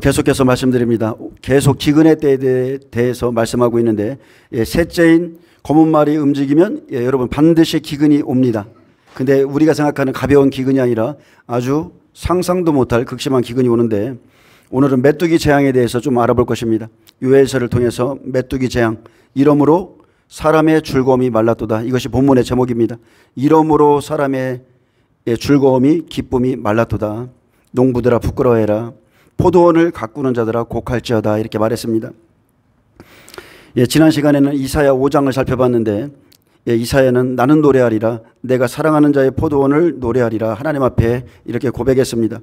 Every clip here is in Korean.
계속해서 말씀드립니다. 계속 기근의 때에 대해서 말씀하고 있는데, 셋째인 검은 말이 움직이면 여러분 반드시 기근이 옵니다. 근데 우리가 생각하는 가벼운 기근이 아니라 아주 상상도 못할 극심한 기근이 오는데, 오늘은 메뚜기 재앙에 대해서 좀 알아볼 것입니다. 요엘서를 통해서 메뚜기 재앙, 이러므로 사람의 즐거움이 말랐도다. 이것이 본문의 제목입니다. 이러므로 사람의 즐거움이 기쁨이 말랐도다. 농부들아 부끄러워해라. 포도원을 가꾸는 자들아 곡할지어다. 이렇게 말했습니다. 지난 시간에는 이사야 5장을 살펴봤는데, 이사야는 나는 노래하리라, 내가 사랑하는 자의 포도원을 노래하리라 하나님 앞에 이렇게 고백했습니다.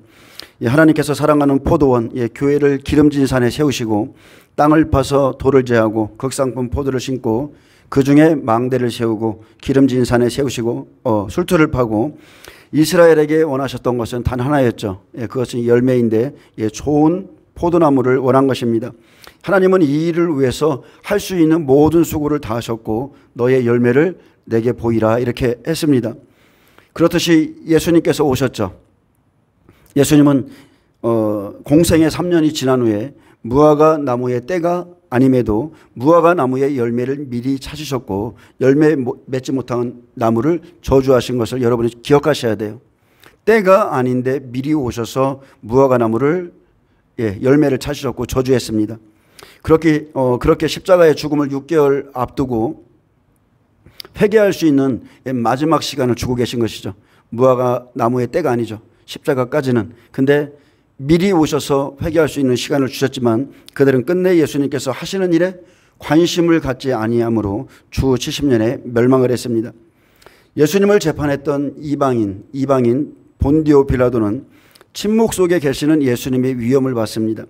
하나님께서 사랑하는 포도원, 교회를 기름진 산에 세우시고 땅을 파서 돌을 제하고 극상품 포도를 심고 그 중에 망대를 세우고 기름진 산에 세우시고 술틀을 파고 이스라엘에게 원하셨던 것은 단 하나였죠. 그것은 열매인데 좋은 포도나무를 원한 것입니다. 하나님은 이 일을 위해서 할 수 있는 모든 수고를 다하셨고 너의 열매를 내게 보이라 이렇게 했습니다. 그렇듯이 예수님께서 오셨죠. 예수님은 공생의 3년이 지난 후에 무화과 나무의 때가 아님에도 무화과 나무의 열매를 미리 찾으셨고 열매 맺지 못한 나무를 저주하신 것을 여러분이 기억하셔야 돼요. 때가 아닌데 미리 오셔서 무화과 나무를 열매를 찾으셨고 저주했습니다. 그렇게 십자가의 죽음을 6개월 앞두고 회개할 수 있는 마지막 시간을 주고 계신 것이죠. 무화과 나무의 때가 아니죠. 십자가까지는. 근데 미리 오셔서 회개할 수 있는 시간을 주셨지만 그들은 끝내 예수님께서 하시는 일에 관심을 갖지 아니하므로 주 70년에 멸망을 했습니다. 예수님을 재판했던 이방인 본디오 빌라도는 침묵 속에 계시는 예수님의 위엄을 받습니다.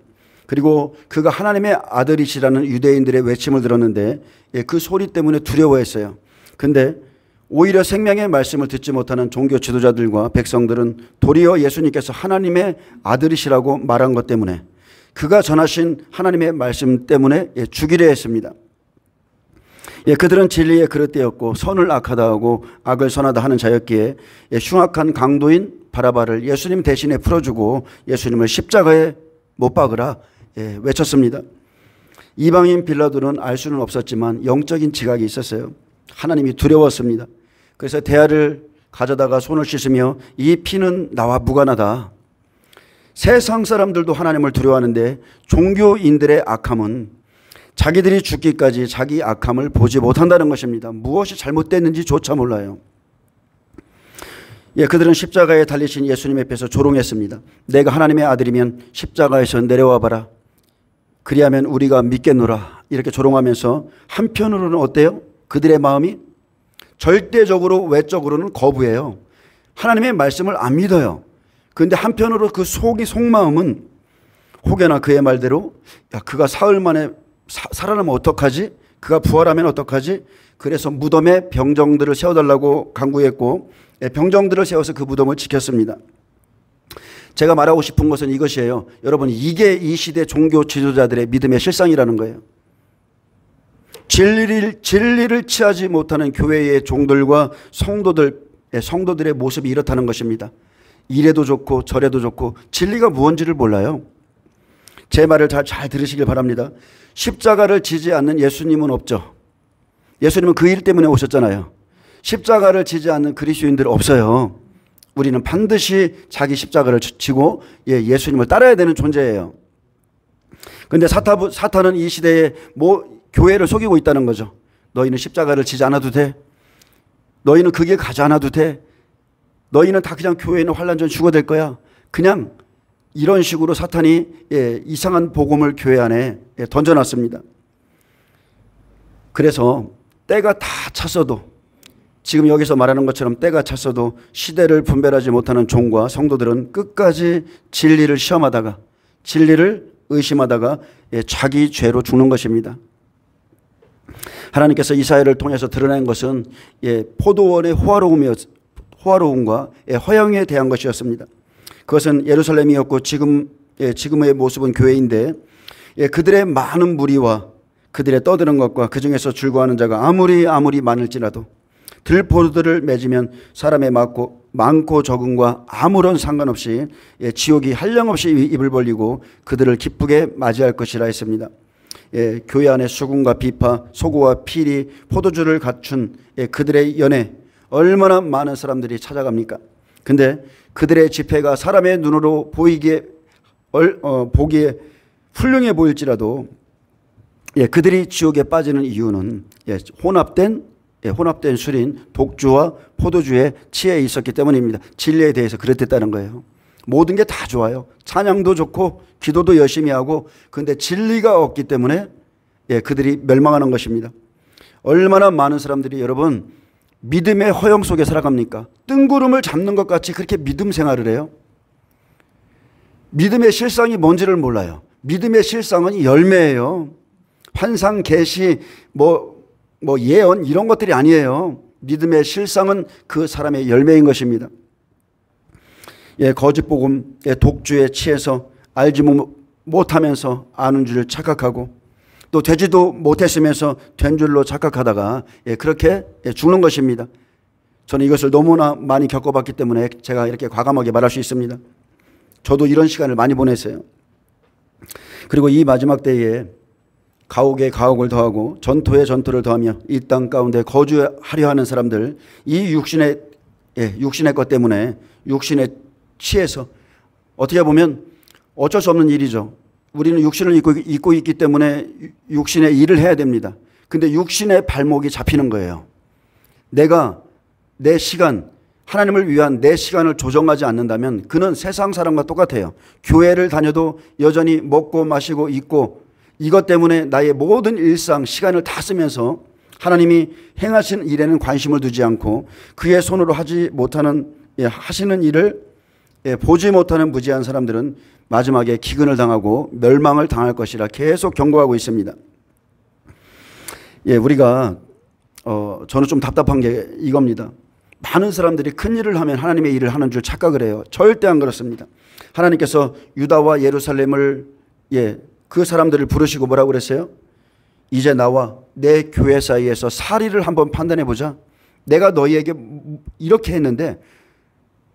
그리고 그가 하나님의 아들이시라는 유대인들의 외침을 들었는데 그 소리 때문에 두려워했어요. 근데 오히려 생명의 말씀을 듣지 못하는 종교 지도자들과 백성들은 도리어 예수님께서 하나님의 아들이시라고 말한 것 때문에 그가 전하신 하나님의 말씀 때문에 죽이려 했습니다. 그들은 진리의 그릇되었고 선을 악하다 하고 악을 선하다 하는 자였기에 흉악한 강도인 바라바를 예수님 대신에 풀어주고 예수님을 십자가에 못 박으라 외쳤습니다. 이방인 빌라도는 알 수는 없었지만 영적인 지각이 있었어요. 하나님이 두려웠습니다. 그래서 대야를 가져다가 손을 씻으며 이 피는 나와 무관하다. 세상 사람들도 하나님을 두려워하는데 종교인들의 악함은 자기들이 죽기까지 자기 악함을 보지 못한다는 것입니다. 무엇이 잘못됐는지조차 몰라요. 그들은 십자가에 달리신 예수님 앞에서 조롱했습니다. 내가 하나님의 아들이면 십자가에서 내려와 봐라. 그리하면 우리가 믿겠노라. 이렇게 조롱하면서 한편으로는 어때요? 그들의 마음이 절대적으로 외적으로는 거부해요. 하나님의 말씀을 안 믿어요. 그런데 한편으로 그 속마음은 혹여나 그의 말대로 그가 사흘 만에 살아나면 어떡하지? 그가 부활하면 어떡하지? 그래서 무덤에 병정들을 세워달라고 간구했고 병정들을 세워서 그 무덤을 지켰습니다. 제가 말하고 싶은 것은 이것이에요. 여러분, 이게 이 시대 종교 지도자들의 믿음의 실상이라는 거예요. 진리를 취하지 못하는 교회의 종들과 성도들의 모습이 이렇다는 것입니다. 이래도 좋고 저래도 좋고 진리가 무엇인지를 몰라요. 제 말을 잘 들으시길 바랍니다. 십자가를 지지 않는 예수님은 없죠. 예수님은 그 일 때문에 오셨잖아요. 십자가를 지지 않는 그리스도인들 없어요. 우리는 반드시 자기 십자가를 지고 예수님을 따라야 되는 존재예요. 그런데 사탄은 이 시대에 교회를 속이고 있다는 거죠. 너희는 십자가를 지지 않아도 돼. 너희는 그 길 가지 않아도 돼. 너희는 다 그냥 교회는 환난전 죽어될 거야. 그냥 이런 식으로 사탄이 이상한 복음을 교회 안에 던져놨습니다. 그래서 때가 다 찼어도 지금 여기서 말하는 것처럼 때가 찼어도 시대를 분별하지 못하는 종과 성도들은 끝까지 진리를 시험하다가 진리를 의심하다가 자기 죄로 죽는 것입니다. 하나님께서 이사야를 통해서 드러낸 것은 포도원의 호화로움과 허영에 대한 것이었습니다. 그것은 예루살렘이었고 지금의 모습은 교회인데 그들의 많은 무리와 그들의 떠드는 것과 그 중에서 즐거워하는 자가 아무리 많을지라도 들포도를 맺으면 사람에 맞고 많고 적음과 아무런 상관없이 지옥이 한량없이 입을 벌리고 그들을 기쁘게 맞이할 것이라 했습니다. 교회 안에 수군과 비파, 소고와 피리, 포도주를 갖춘 그들의 연회, 얼마나 많은 사람들이 찾아갑니까? 근데 그들의 집회가 사람의 눈으로 보기에 훌륭해 보일지라도 그들이 지옥에 빠지는 이유는 혼합된 술인 독주와 포도주에 취해 있었기 때문입니다. 진리에 대해서 그랬다는 거예요. 모든 게 다 좋아요. 찬양도 좋고 기도도 열심히 하고, 그런데 진리가 없기 때문에 그들이 멸망하는 것입니다. 얼마나 많은 사람들이 여러분 믿음의 허영 속에 살아갑니까? 뜬구름을 잡는 것 같이 그렇게 믿음 생활을 해요. 믿음의 실상이 뭔지를 몰라요. 믿음의 실상은 열매예요. 환상, 계시, 예언 이런 것들이 아니에요. 믿음의 실상은 그 사람의 열매인 것입니다. 거짓 복음, 독주에 취해서 알지 못하면서 아는 줄 착각하고, 또 되지도 못했으면서 된 줄로 착각하다가 그렇게 죽는 것입니다. 저는 이것을 너무나 많이 겪어봤기 때문에 제가 이렇게 과감하게 말할 수 있습니다. 저도 이런 시간을 많이 보냈어요. 그리고 이 마지막 때에 가옥에 가옥을 더하고 전토에 전토를 더하며 이 땅 가운데 거주하려 하는 사람들, 이 육신의 것 때문에 육신에 취해서, 어떻게 보면 어쩔 수 없는 일이죠. 우리는 육신을 입고 있기 때문에 육신의 일을 해야 됩니다. 근데 육신의 발목이 잡히는 거예요. 내가 내 시간, 하나님을 위한 내 시간을 조정하지 않는다면 그는 세상 사람과 똑같아요. 교회를 다녀도 여전히 먹고 마시고 입고, 이것 때문에 나의 모든 일상 시간을 다 쓰면서 하나님이 행하신 일에는 관심을 두지 않고 그의 손으로 하시는 일을 보지 못하는 무지한 사람들은 마지막에 기근을 당하고 멸망을 당할 것이라 계속 경고하고 있습니다. 우리가 저는 좀 답답한 게 이겁니다. 많은 사람들이 큰 일을 하면 하나님의 일을 하는 줄 착각을 해요. 절대 안 그렇습니다. 하나님께서 유다와 예루살렘을 그 사람들을 부르시고 뭐라고 그랬어요? 이제 나와 내 교회 사이에서 사리를 한번 판단해 보자. 내가 너희에게 이렇게 했는데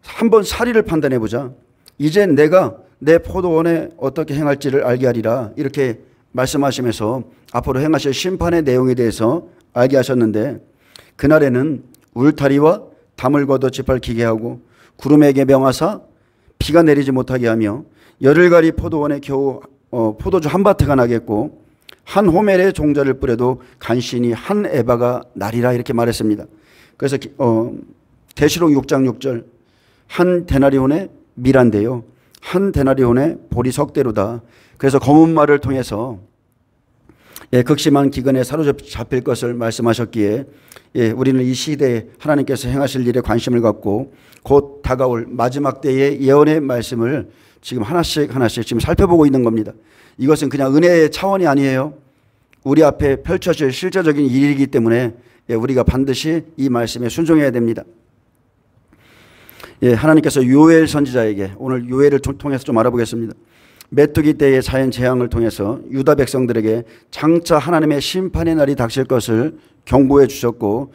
한번 사리를 판단해 보자. 이제 내가 내 포도원에 어떻게 행할지를 알게 하리라, 이렇게 말씀하시면서 앞으로 행하실 심판의 내용에 대해서 알게 하셨는데, 그날에는 울타리와 담을 걷어 짓밟히게 하고 구름에게 명하사 비가 내리지 못하게 하며 열을 가리 포도원에 겨우 포도주 한 바트가 나겠고 한 호멜의 종자를 뿌려도 간신히 한 에바가 나리라, 이렇게 말했습니다. 그래서 계시록 6장 6절, 한 데나리온의 밀한데요, 한 데나리온의 보리 석대로다. 그래서 검은 말을 통해서 극심한 기근에 사로잡힐 것을 말씀하셨기에 우리는 이 시대에 하나님께서 행하실 일에 관심을 갖고 곧 다가올 마지막 때의 예언의 말씀을 지금 하나씩 지금 살펴보고 있는 겁니다. 이것은 그냥 은혜의 차원이 아니에요. 우리 앞에 펼쳐질 실제적인 일이기 때문에 우리가 반드시 이 말씀에 순종해야 됩니다. 하나님께서 요엘 선지자에게, 오늘 요엘을 통해서 좀 알아보겠습니다. 메뚜기 때의 자연 재앙을 통해서 유다 백성들에게 장차 하나님의 심판의 날이 닥칠 것을 경고해 주셨고,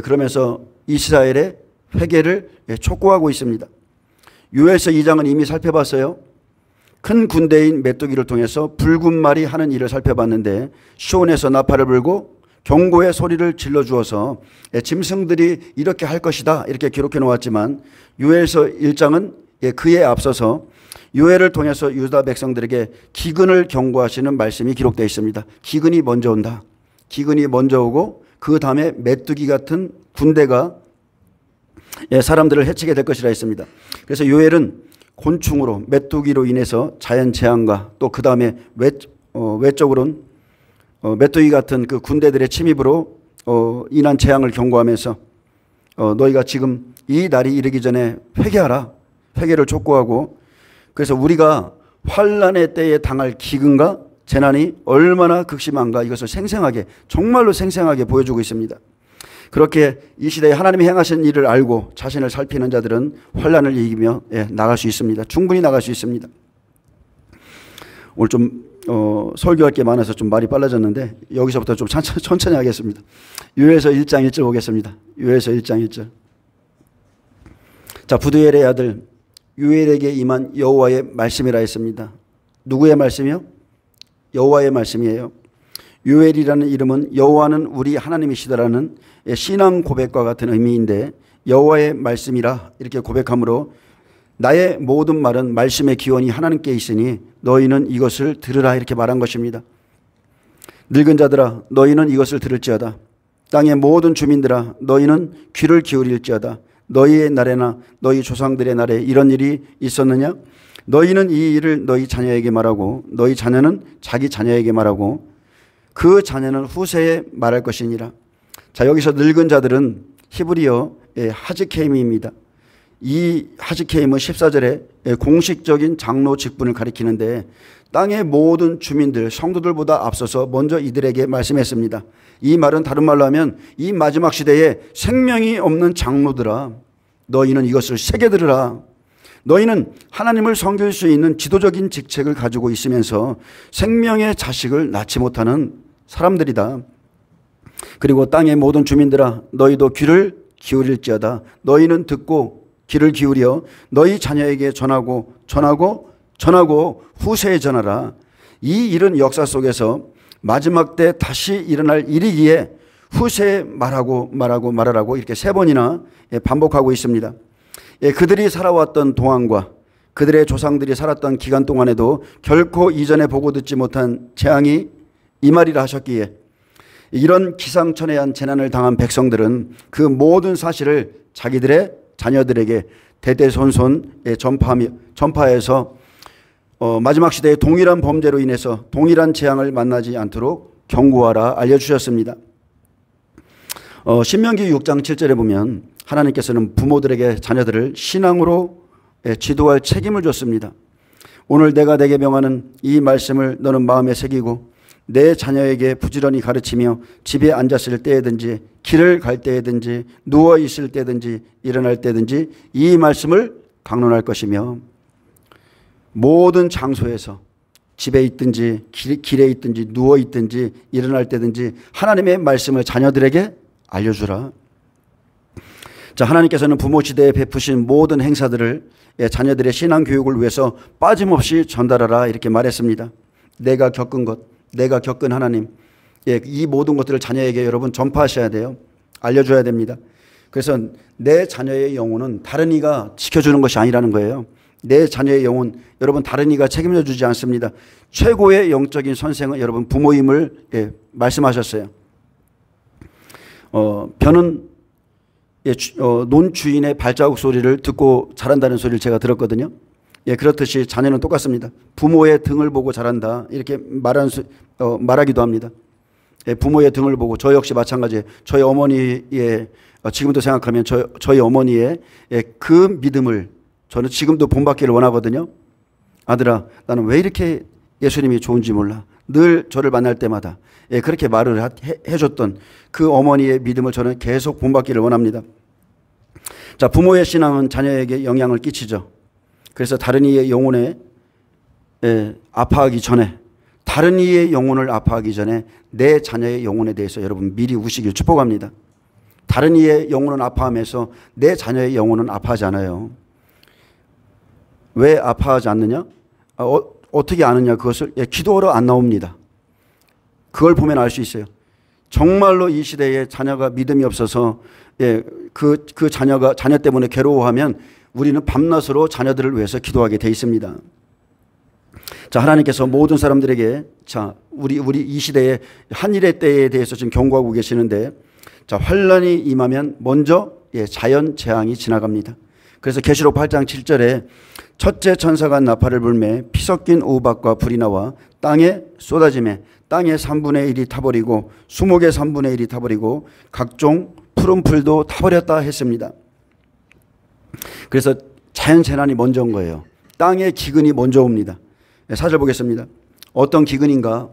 그러면서 이스라엘의 회개를 촉구하고 있습니다. 요엘서 2장은 이미 살펴봤어요. 큰 군대인 메뚜기를 통해서 붉은 말이 하는 일을 살펴봤는데, 시온에서 나팔을 불고 경고의 소리를 질러주어서 짐승들이 이렇게 할 것이다, 이렇게 기록해 놓았지만 요엘서 1장은 그에 앞서서 요엘을 통해서 유다 백성들에게 기근을 경고하시는 말씀이 기록되어 있습니다. 기근이 먼저 온다. 기근이 먼저 오고 그 다음에 메뚜기 같은 군대가 사람들을 해치게 될 것이라 했습니다. 그래서 요엘은 곤충으로, 메뚜기로 인해서 자연 재앙과 또 그 다음에 외적으로는 메뚜기 같은 그 군대들의 침입으로 인한 재앙을 경고하면서 너희가 지금 이 날이 이르기 전에 회개하라, 회개를 촉구하고, 그래서 우리가 환난의 때에 당할 기근과 재난이 얼마나 극심한가, 이것을 생생하게, 정말로 생생하게 보여주고 있습니다. 그렇게 이 시대에 하나님이 행하신 일을 알고 자신을 살피는 자들은 환난을 이기며 나갈 수 있습니다. 충분히 나갈 수 있습니다. 오늘 좀 설교할 게 많아서 좀 말이 빨라졌는데 여기서부터 좀 천천히 하겠습니다. 요엘서 1장 1절 보겠습니다. 요엘서 1장 1절. 자, 부두엘의 아들 유엘에게 임한 여호와의 말씀이라 했습니다. 누구의 말씀이요? 여호와의 말씀이에요. 유엘이라는 이름은 여호와는 우리 하나님이시다라는 신앙 고백과 같은 의미인데, 여호와의 말씀이라 이렇게 고백함으로 나의 모든 말은 말씀의 기원이 하나님께 있으니 너희는 이것을 들으라 이렇게 말한 것입니다. 늙은 자들아 너희는 이것을 들을지어다. 땅의 모든 주민들아 너희는 귀를 기울일지어다. 너희의 날에나 너희 조상들의 날에 이런 일이 있었느냐? 너희는 이 일을 너희 자녀에게 말하고 너희 자녀는 자기 자녀에게 말하고 그 자녀는 후세에 말할 것이니라. 자, 여기서 늙은 자들은 히브리어 하즈케임입니다. 이 하즈케임은 14절에 공식적인 장로 직분을 가리키는데, 땅의 모든 주민들, 성도들보다 앞서서 먼저 이들에게 말씀했습니다. 이 말은 다른 말로 하면 이 마지막 시대에 생명이 없는 장로들아 너희는 이것을 새겨 들으라. 너희는 하나님을 섬길 수 있는 지도적인 직책을 가지고 있으면서 생명의 자식을 낳지 못하는 사람들이다. 그리고 땅의 모든 주민들아 너희도 귀를 기울일지어다. 너희는 듣고 귀를 기울여 너희 자녀에게 전하고 후세에 전하라. 이 일은 역사 속에서 마지막 때 다시 일어날 일이기에 후세에 말하라고 이렇게 3번이나 반복하고 있습니다. 그들이 살아왔던 동안과 그들의 조상들이 살았던 기간 동안에도 결코 이전에 보고 듣지 못한 재앙이 임하리라 하셨기에, 이런 기상천외한 재난을 당한 백성들은 그 모든 사실을 자기들의 자녀들에게 대대손손 전파해서 마지막 시대에 동일한 범죄로 인해서 동일한 재앙을 만나지 않도록 경고하라 알려주셨습니다. 신명기 6장 7절에 보면 하나님께서는 부모들에게 자녀들을 신앙으로 지도할 책임을 줬습니다. 오늘 내가 내게 명하는 이 말씀을 너는 마음에 새기고 내 자녀에게 부지런히 가르치며 집에 앉았을 때든지 길을 갈 때든지 누워 있을 때든지 일어날 때든지 이 말씀을 강론할 것이며, 모든 장소에서 집에 있든지 길에 있든지 누워 있든지 일어날 때든지 하나님의 말씀을 자녀들에게 알려주라. 자, 하나님께서는 부모 시대에 베푸신 모든 행사들을 자녀들의 신앙 교육을 위해서 빠짐없이 전달하라 이렇게 말했습니다. 내가 겪은 것, 내가 겪은 하나님, 이 모든 것들을 자녀에게 여러분 전파하셔야 돼요. 알려줘야 됩니다. 그래서 내 자녀의 영혼은 다른 이가 지켜주는 것이 아니라는 거예요. 내 자녀의 영혼, 여러분 다른 이가 책임져 주지 않습니다. 최고의 영적인 선생은 여러분 부모임을 말씀하셨어요. 변은 논 주인의 발자국 소리를 듣고 자란다는 소리를 제가 들었거든요. 그렇듯이 자녀는 똑같습니다. 부모의 등을 보고 자란다 이렇게 말하기도 합니다. 부모의 등을 보고, 저 역시 마찬가지예요. 저희 어머니의 지금도 생각하면 저희 어머니의 그 믿음을 저는 지금도 본받기를 원하거든요. 아들아, 나는 왜 이렇게 예수님이 좋은지 몰라. 늘 저를 만날 때마다 그렇게 말을 해줬던 그 어머니의 믿음을 저는 계속 본받기를 원합니다. 자, 부모의 신앙은 자녀에게 영향을 끼치죠. 그래서 다른 이의 영혼에 아파하기 전에, 다른 이의 영혼을 아파하기 전에 내 자녀의 영혼에 대해서 여러분 미리 우시길 축복합니다. 다른 이의 영혼은 아파하면서 내 자녀의 영혼은 아파하지 않아요. 왜 아파하지 않느냐? 어떻게 아느냐? 그것을 기도하러 안 나옵니다. 그걸 보면 알 수 있어요. 정말로 이 시대에 자녀가 믿음이 없어서 그 자녀 때문에 괴로워하면 우리는 밤낮으로 자녀들을 위해서 기도하게 돼 있습니다. 자, 하나님께서 모든 사람들에게 우리 이 시대의 한일의 때에 대해서 지금 경고하고 계시는데, 자, 환란이 임하면 먼저 자연 재앙이 지나갑니다. 그래서 계시록 8장 7절에 첫째 천사가 나팔을 불매 피 섞인 우박과 불이 나와 땅에 쏟아지매 땅의 3분의 1이 타버리고 수목의 3분의 1이 타버리고 각종 푸른 풀도 타버렸다 했습니다. 그래서 자연 재난이 먼저 온 거예요. 땅의 기근이 먼저 옵니다. 4절 보겠습니다. 어떤 기근인가?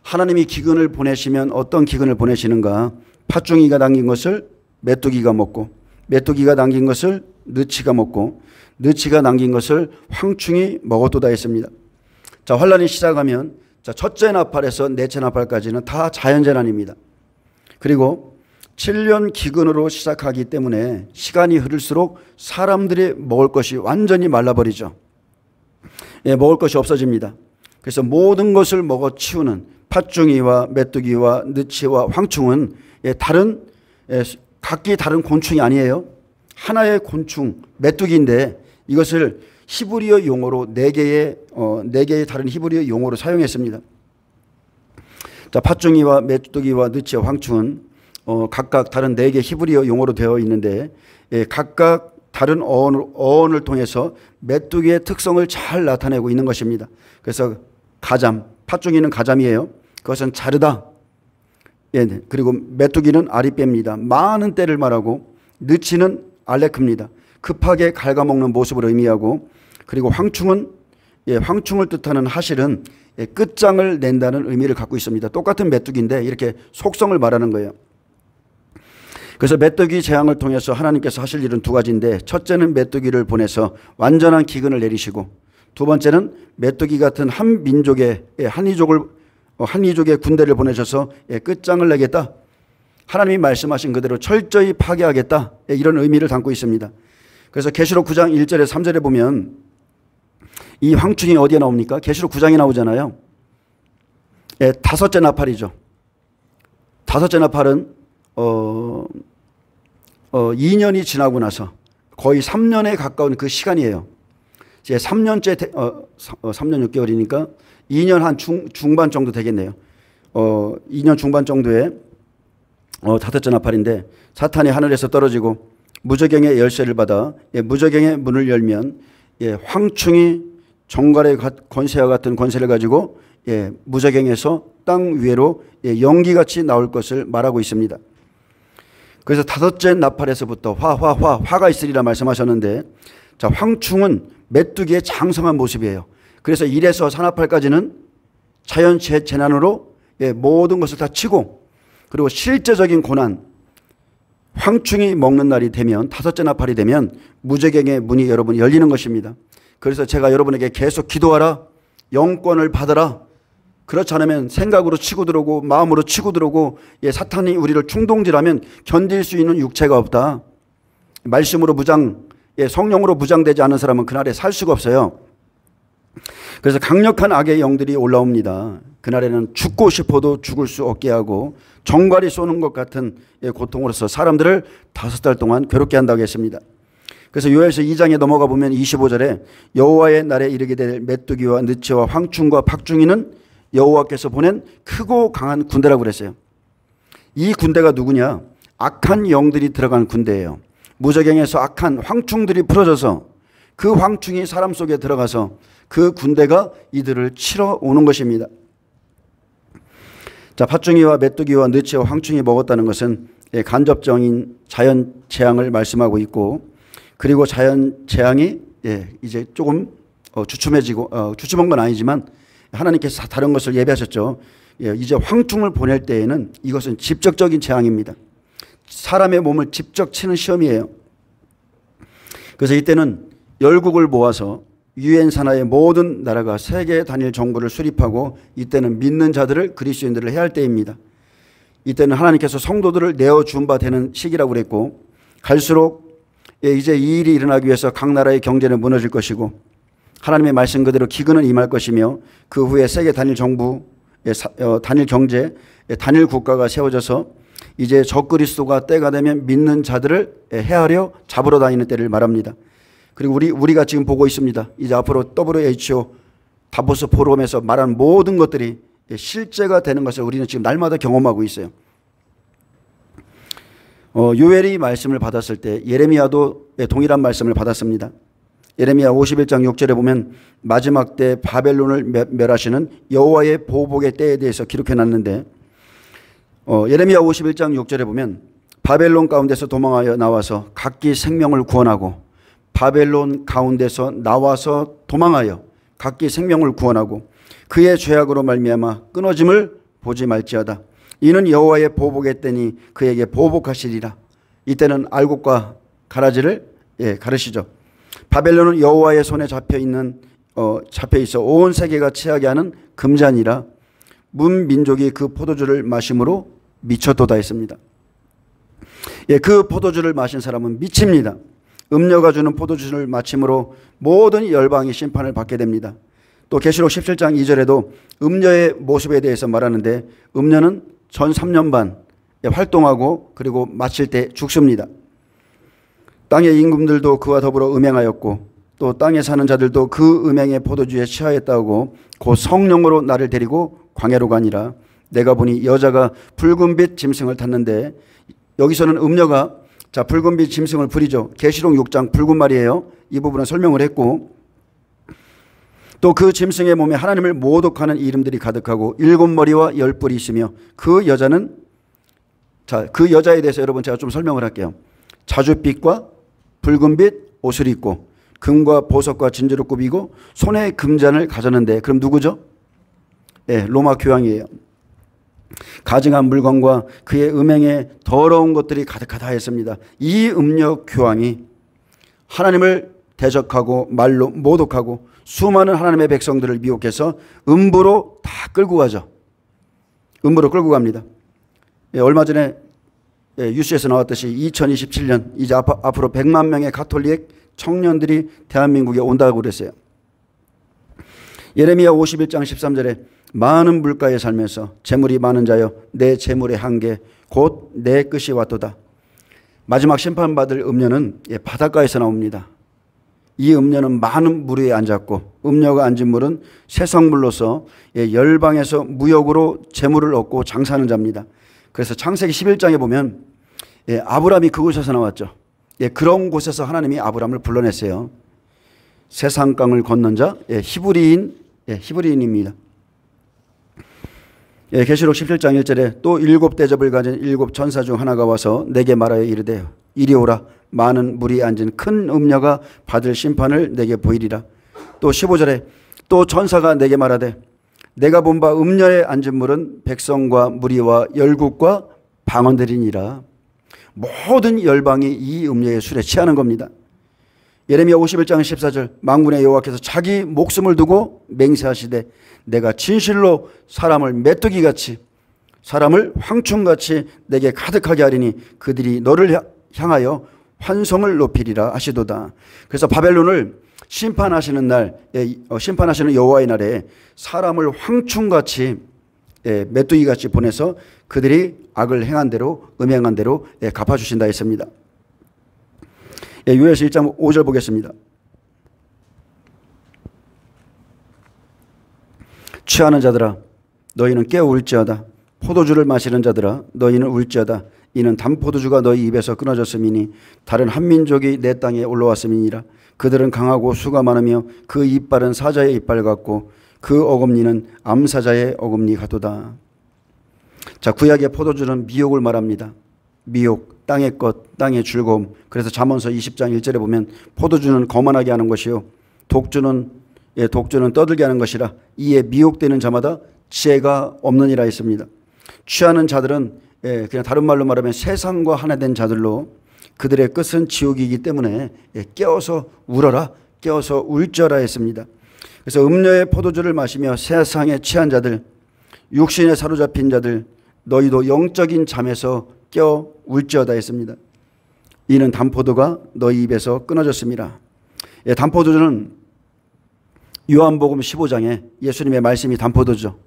하나님이 기근을 보내시면 어떤 기근을 보내시는가? 팥중이가 남긴 것을 메뚜기가 먹고, 메뚜기가 남긴 것을 느치가 먹고, 느치가 남긴 것을 황충이 먹었도다 했습니다. 자, 환란이 시작하면 첫째 나팔에서 넷째 나팔까지는 다 자연재난입니다. 그리고 7년 기근으로 시작하기 때문에 시간이 흐를수록 사람들이 먹을 것이 완전히 말라버리죠. 먹을 것이 없어집니다. 그래서 모든 것을 먹어 치우는 팥중이와 메뚜기와 느치와 황충은 각기 다른 곤충이 아니에요. 하나의 곤충 메뚜기인데 이것을 히브리어 용어로 네 개의 다른 히브리어 용어로 사용했습니다. 자, 팥중이와 메뚜기와 느치와 황충은 각각 다른 4개 히브리어 용어로 되어 있는데 각각 다른 어원을 통해서 메뚜기의 특성을 잘 나타내고 있는 것입니다. 그래서 가잠, 팥중이는 가잠이에요. 그것은 자르다. 그리고 메뚜기는 아리빼입니다. 많은 때를 말하고 느치는 알레크입니다. 급하게 갉아먹는 모습을 의미하고, 그리고 황충은 황충을 뜻하는 하실은 끝장을 낸다는 의미를 갖고 있습니다. 똑같은 메뚜기인데 이렇게 속성을 말하는 거예요. 그래서 메뚜기 재앙을 통해서 하나님께서 하실 일은 두 가지인데, 첫째는 메뚜기를 보내서 완전한 기근을 내리시고, 두 번째는 메뚜기 같은 한 민족의 한이족의 군대를 보내셔서 끝장을 내겠다. 하나님이 말씀하신 그대로 철저히 파괴하겠다. 이런 의미를 담고 있습니다. 그래서 계시록 9장 1절에 3절에 보면 이 황충이 어디에 나옵니까? 계시록 9장에 나오잖아요. 다섯째 나팔이죠. 다섯째 나팔은 2년이 지나고 나서 거의 3년에 가까운 그 시간이에요. 이제 3년째 3년 6개월이니까 2년 한 중반 정도 되겠네요. 2년 중반 정도에 다섯째 나팔인데, 사탄이 하늘에서 떨어지고 무저갱의 열쇠를 받아 무저갱의 문을 열면 황충이 정갈의 권세와 같은 권세를 가지고 무저갱에서 땅 위로 연기같이 나올 것을 말하고 있습니다. 그래서 다섯째 나팔에서부터 화가 있으리라 말씀하셨는데, 자, 황충은 메뚜기의 장성한 모습이에요. 그래서 1에서 사나팔까지는 자연 재난으로 모든 것을 다 치고, 그리고 실제적인 고난, 황충이 먹는 날이 되면, 다섯째 나팔이 되면 무저갱의 문이 여러분 열리는 것입니다. 그래서 제가 여러분에게 계속 기도하라, 영권을 받아라. 그렇지 않으면 생각으로 치고 들어오고 마음으로 치고 들어오고 사탄이 우리를 충동질하면 견딜 수 있는 육체가 없다. 말씀으로 성령으로 무장되지 않은 사람은 그날에 살 수가 없어요. 그래서 강력한 악의 영들이 올라옵니다. 그날에는 죽고 싶어도 죽을 수 없게 하고 정갈이 쏘는 것 같은 고통으로서 사람들을 5달 동안 괴롭게 한다고 했습니다. 그래서 요엘서 2장에 넘어가 보면 25절에 여호와의 날에 이르게 될 메뚜기와 느치와 황충과 팥중이는 여호와께서 보낸 크고 강한 군대라고 그랬어요. 이 군대가 누구냐? 악한 영들이 들어간 군대예요. 무저갱에서 악한 황충들이 풀어져서 그 황충이 사람 속에 들어가서 그 군대가 이들을 치러 오는 것입니다. 자, 팥중이와 메뚜기와 느치와 황충이 먹었다는 것은 간접적인 자연 재앙을 말씀하고 있고, 그리고 자연 재앙이 이제 조금 주춤한 건 아니지만 하나님께서 다른 것을 예비하셨죠. 이제 황충을 보낼 때에는 이것은 직접적인 재앙입니다. 사람의 몸을 직접 치는 시험이에요. 그래서 이때는 열국을 모아서 유엔 산하의 모든 나라가 세계 단일 정부를 수립하고, 이때는 믿는 자들을, 그리스도인들을 해야 할 때입니다. 이때는 하나님께서 성도들을 내어준 바 되는 시기라고 그랬고, 갈수록 이제 이 일이 일어나기 위해서 각 나라의 경제는 무너질 것이고 하나님의 말씀 그대로 기근은 임할 것이며, 그 후에 세계 단일 정부, 단일 경제, 단일 국가가 세워져서 이제 적그리스도가 때가 되면 믿는 자들을 헤아려 잡으러 다니는 때를 말합니다. 그리고 우리가 지금 보고 있습니다. 이제 앞으로 WHO 다보스 포럼에서 말한 모든 것들이 실제가 되는 것을 우리는 지금 날마다 경험하고 있어요. 요엘이 말씀을 받았을 때 예레미야도 동일한 말씀을 받았습니다. 예레미야 51장 6절에 보면 마지막 때 바벨론을 멸하시는 여호와의 보복의 때에 대해서 기록해 놨는데, 예레미야 51장 6절에 보면 바벨론 가운데서 도망하여 나와서 각기 생명을 구원하고, 바벨론 가운데서 나와서 도망하여 각기 생명을 구원하고 그의 죄악으로 말미암아 끊어짐을 보지 말지어다. 이는 여호와의 보복의 때니 그에게 보복하시리라. 이때는 알곡과 가라지를 가르시죠. 바벨론은 여호와의 손에 잡혀 있어 온 세계가 취하게 하는 금잔이라 문 민족이 그 포도주를 마심으로 미쳤도다 했습니다. 예, 그 포도주를 마신 사람은 미칩니다. 음녀가 주는 포도주를 마침으로 모든 열방이 심판을 받게 됩니다. 또 계시록 17장 2절에도 음녀의 모습에 대해서 말하는데 음녀는 전 3년 반 활동하고 그리고 마칠 때 죽습니다. 땅의 임금들도 그와 더불어 음행하였고 또 땅에 사는 자들도 그 음행의 포도주에 취하였다고 곧 성령으로 나를 데리고 광야로 가니라. 내가 보니 여자가 붉은빛 짐승을 탔는데, 여기서는 음녀가 붉은빛 짐승을 부리죠. 계시록 6장 붉은 말이에요. 이 부분은 설명을 했고, 또 그 짐승의 몸에 하나님을 모독하는 이름들이 가득하고 7머리와 10뿔이 있으며 그 여자는, 그 여자에 대해서 여러분 제가 좀 설명을 할게요. 자줏빛과 붉은빛 옷을 입고 금과 보석과 진주를 꾸미고 손에 금잔을 가졌는데, 그럼 누구죠? 예, 로마 교황이에요. 가증한 물건과 그의 음행에 더러운 것들이 가득하다 했습니다. 이 음녀 교황이 하나님을 대적하고 말로 모독하고 수많은 하나님의 백성들을 미혹해서 음부로 다 끌고 가죠. 음부로 끌고 갑니다. 예, 얼마 전에 뉴스에서 나왔듯이 2027년 이제 앞으로 100만 명의 가톨릭 청년들이 대한민국에 온다고 그랬어요. 예레미야 51장 13절에 많은 물가에 살면서 재물이 많은 자여 내 재물의 한계 곧 내 끝이 왔도다. 마지막 심판받을 음녀는 바닷가에서 나옵니다. 이 음녀는 많은 물 위에 앉았고 음녀가 앉은 물은 세성물로서 열방에서 무역으로 재물을 얻고 장사하는 자입니다. 그래서 창세기 11장에 보면 아브라함이 그곳에서 나왔죠. 그런 곳에서 하나님이 아브라함을 불러냈어요. 세상강을 건넌 자 히브리인입니다. 계시록 17장 1절에 또 7 대접을 가진 7 천사 중 하나가 와서 내게 말하여 이르되 이리 오라. 많은 물이 앉은 큰 음녀가 받을 심판을 내게 보이리라. 또 15절에 또 천사가 내게 말하되 내가 본 바 음녀에 앉은 물은 백성과 무리와 열국과 방언들이니라. 모든 열방이 이 음녀의 술에 취하는 겁니다. 예레미야 51장 14절 만군의 여호와께서 자기 목숨을 두고 맹세하시되 내가 진실로 사람을 메뚜기같이 사람을 황충같이 내게 가득하게 하리니 그들이 너를 향하여 환성을 높이리라 하시도다. 그래서 바벨론을 심판하시는 날, 심판하시는 여호와의 날에 사람을 황충같이 메뚜기같이 보내서 그들이 악을 행한 대로 음행한 대로 갚아주신다 했습니다. 요엘서 1장 5절 보겠습니다. 취하는 자들아 너희는 깨어 울지어다. 포도주를 마시는 자들아 너희는 울지어다. 이는 단포도주가 너희 입에서 끊어졌음이니 다른 한 민족이 내 땅에 올라왔음이니라. 그들은 강하고 수가 많으며 그 이빨은 사자의 이빨 같고 그 어금니는 암사자의 어금니 같도다. 자, 구약의 포도주는 미혹을 말합니다. 미혹, 땅의 것, 땅의 즐거움. 그래서 잠언서 20장 1절에 보면 포도주는 거만하게 하는 것이요 독주는 떠들게 하는 것이라. 이에 미혹되는 자마다 지혜가 없느니라 했습니다. 취하는 자들은 그냥 다른 말로 말하면 세상과 하나 된 자들로 그들의 끝은 지옥이기 때문에 깨어서 울어라, 깨어서 울져라 했습니다. 그래서 음료의 포도주를 마시며 세상에 취한 자들, 육신에 사로잡힌 자들, 너희도 영적인 잠에서 깨어 울지어다 했습니다. 이는 단포도가 너희 입에서 끊어졌습니다. 단포도주는 요한복음 15장에 예수님의 말씀이 단포도죠.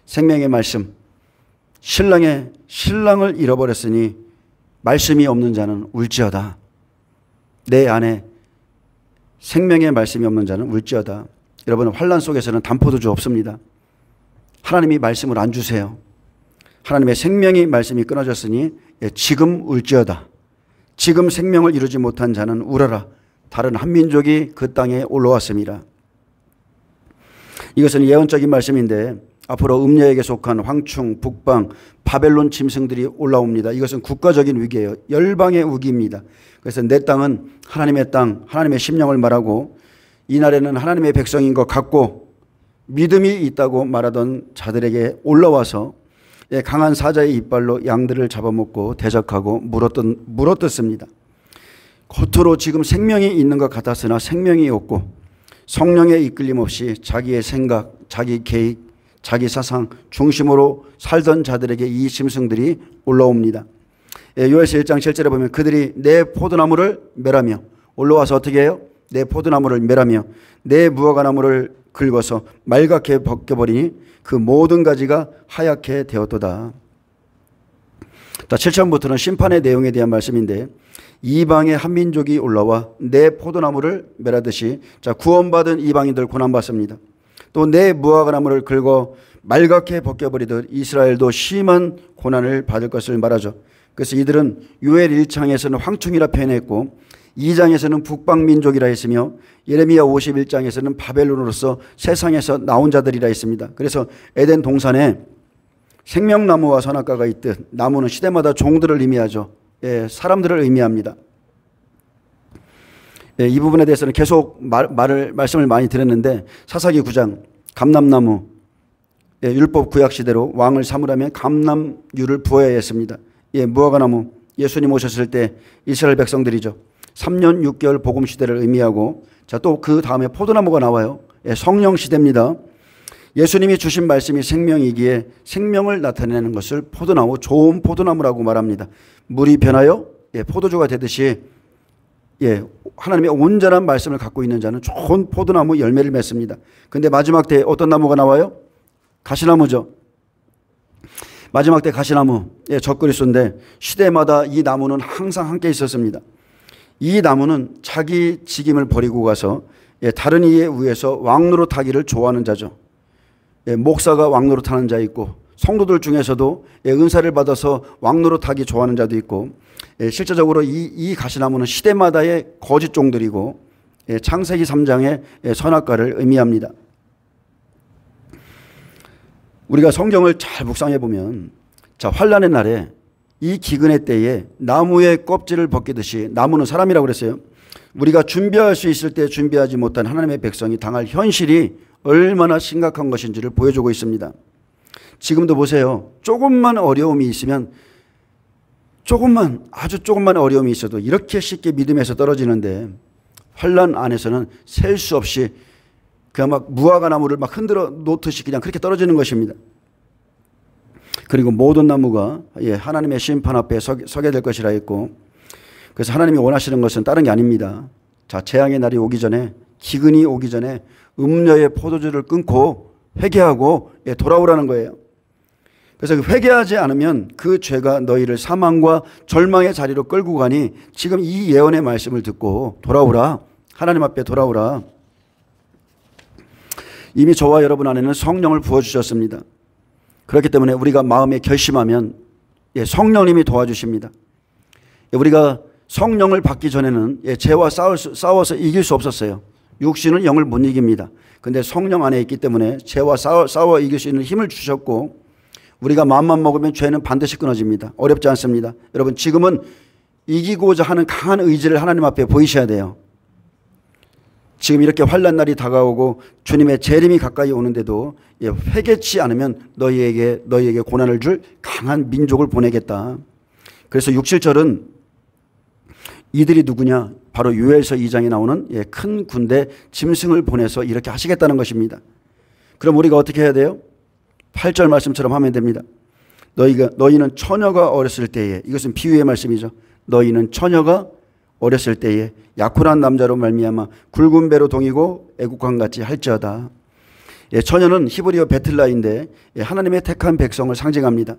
생명의 말씀. 신랑을 잃어버렸으니 말씀이 없는 자는 울지어다. 내 안에 생명의 말씀이 없는 자는 울지어다. 여러분, 환난 속에서는 단포도주 없습니다. 하나님이 말씀을 안 주세요. 하나님의 생명의 말씀이 끊어졌으니 지금 울지어다. 지금 생명을 이루지 못한 자는 울어라. 다른 한 민족이 그 땅에 올라왔습니다. 이것은 예언적인 말씀인데 앞으로 음녀에게 속한 황충, 북방, 바벨론 짐승들이 올라옵니다. 이것은 국가적인 위기예요. 열방의 위기입니다. 그래서 내 땅은 하나님의 땅, 하나님의 심령을 말하고 이날에는 하나님의 백성인 것 같고 믿음이 있다고 말하던 자들에게 올라와서 강한 사자의 이빨로 양들을 잡아먹고 대적하고 물어뜯습니다. 겉으로 지금 생명이 있는 것 같았으나 생명이 없고 성령의 이끌림 없이 자기의 생각, 자기 계획, 자기 사상 중심으로 살던 자들에게 이 짐승들이 올라옵니다. 요엘서 1장 7절에 보면 그들이 내 포도나무를 멸하며 올라와서 어떻게 해요? 내 포도나무를 멸하며 내 무화과나무를 긁어서 말갛게 벗겨버리니 그 모든 가지가 하얗게 되었도다. 자, 7절부터는 심판의 내용에 대한 말씀인데 이방의 한 민족이 올라와 내 포도나무를 멸하듯이 자, 구원받은 이방인들 고난받습니다. 또 내 무화과나무를 긁어 말갛게 벗겨버리듯 이스라엘도 심한 고난을 받을 것을 말하죠. 그래서 이들은 요엘 1장에서는 황충이라 표현했고 2장에서는 북방민족이라 했으며 예레미야 51장에서는 바벨론으로서 세상에서 나온 자들이라 했습니다. 그래서 에덴 동산에 생명나무와 선악과가 있듯 나무는 시대마다 종들을 의미하죠. 사람들을 의미합니다. 이 부분에 대해서는 계속 말씀을 많이 드렸는데 사사기 9장 감람나무 율법 구약 시대로 왕을 삼으려면 감람유를 부어야 했습니다. 무화과나무 예수님 오셨을 때 이스라엘 백성들이죠. 3년 6개월 복음 시대를 의미하고 자, 또 그 다음에 포도나무가 나와요. 성령 시대입니다. 예수님이 주신 말씀이 생명이기에 생명을 나타내는 것을 포도나무, 좋은 포도나무라고 말합니다. 물이 변하여 포도주가 되듯이 하나님의 온전한 말씀을 갖고 있는 자는 좋은 포도나무 열매를 맺습니다. 그런데 마지막 때 어떤 나무가 나와요? 가시나무죠. 마지막 때 가시나무, 적그리스도인데 시대마다 이 나무는 항상 함께 있었습니다. 이 나무는 자기 직임을 버리고 가서 다른 이에 의해서 왕노릇하기를 좋아하는 자죠. 목사가 왕노릇하는 자 있고 성도들 중에서도 은사를 받아서 왕노릇하기 좋아하는 자도 있고 실제적으로 이 가시나무는 시대마다의 거짓 종들이고 창세기 3장의 선악과를 의미합니다. 우리가 성경을 잘 묵상해 보면 자, 환난의 날에 이 기근의 때에 나무의 껍질을 벗기듯이 나무는 사람이라고 그랬어요. 우리가 준비할 수 있을 때 준비하지 못한 하나님의 백성이 당할 현실이 얼마나 심각한 것인지를 보여주고 있습니다. 지금도 보세요. 조금만 어려움이 있으면 아주 조금만 어려움이 있어도 이렇게 쉽게 믿음에서 떨어지는데 환난 안에서는 셀 수 없이 그냥 막 무화과나무를 막 흔들어 놓듯이 그냥 그렇게 떨어지는 것입니다. 그리고 모든 나무가 하나님의 심판 앞에 서게 될 것이라 했고 그래서 하나님이 원하시는 것은 다른 게 아닙니다. 자, 재앙의 날이 오기 전에 기근이 오기 전에 음녀의 포도주를 끊고 회개하고 돌아오라는 거예요. 그래서 회개하지 않으면 그 죄가 너희를 사망과 절망의 자리로 끌고 가니 지금 이 예언의 말씀을 듣고 돌아오라. 하나님 앞에 돌아오라. 이미 저와 여러분 안에는 성령을 부어주셨습니다. 그렇기 때문에 우리가 마음에 결심하면 성령님이 도와주십니다. 우리가 성령을 받기 전에는 죄와 싸워서 이길 수 없었어요. 육신은 영을 못 이깁니다. 그런데 성령 안에 있기 때문에 죄와 싸워 이길 수 있는 힘을 주셨고 우리가 마음만 먹으면 죄는 반드시 끊어집니다. 어렵지 않습니다. 여러분 지금은 이기고자 하는 강한 의지를 하나님 앞에 보이셔야 돼요. 지금 이렇게 환난 날이 다가오고 주님의 재림이 가까이 오는데도 회개치 않으면 너희에게 고난을 줄 강한 민족을 보내겠다. 그래서 6, 7절은 이들이 누구냐? 바로 요엘서 2장에 나오는 큰 군대 짐승을 보내서 이렇게 하시겠다는 것입니다. 그럼 우리가 어떻게 해야 돼요? 8절 말씀처럼 하면 됩니다. 너희는 처녀가 어렸을 때에, 이것은 비유의 말씀이죠. 너희는 처녀가 어렸을 때에 약혼한 남자로 말미암아 굵은 배로 동이고 애국왕같이 할지어다. 처녀는 히브리어 베틀라인데 하나님의 택한 백성을 상징합니다.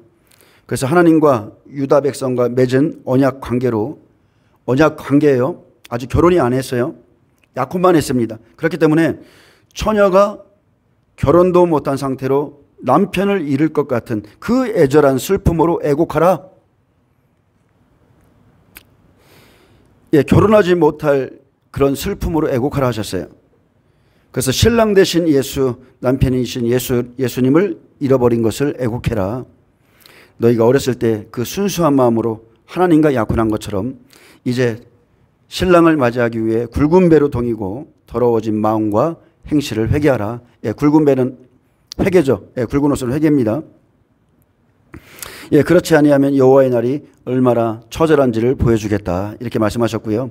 그래서 하나님과 유다 백성과 맺은 언약 관계예요. 아직 결혼이 안 했어요. 약혼만 했습니다. 그렇기 때문에 처녀가 결혼도 못한 상태로 남편을 잃을 것 같은 그 애절한 슬픔으로 애곡하라. 결혼하지 못할 그런 슬픔으로 애곡하라 하셨어요. 그래서 신랑 되신 예수, 남편이신 예수님을 잃어버린 것을 애곡해라. 너희가 어렸을 때 그 순수한 마음으로 하나님과 약혼한 것처럼 이제 신랑을 맞이하기 위해 굵은 배로 동이고 더러워진 마음과 행실을 회개하라. 굵은 배는 회개죠. 굵은 옷은 회개입니다. 그렇지 아니하면 여호와의 날이 얼마나 처절한지를 보여주겠다. 이렇게 말씀하셨고요.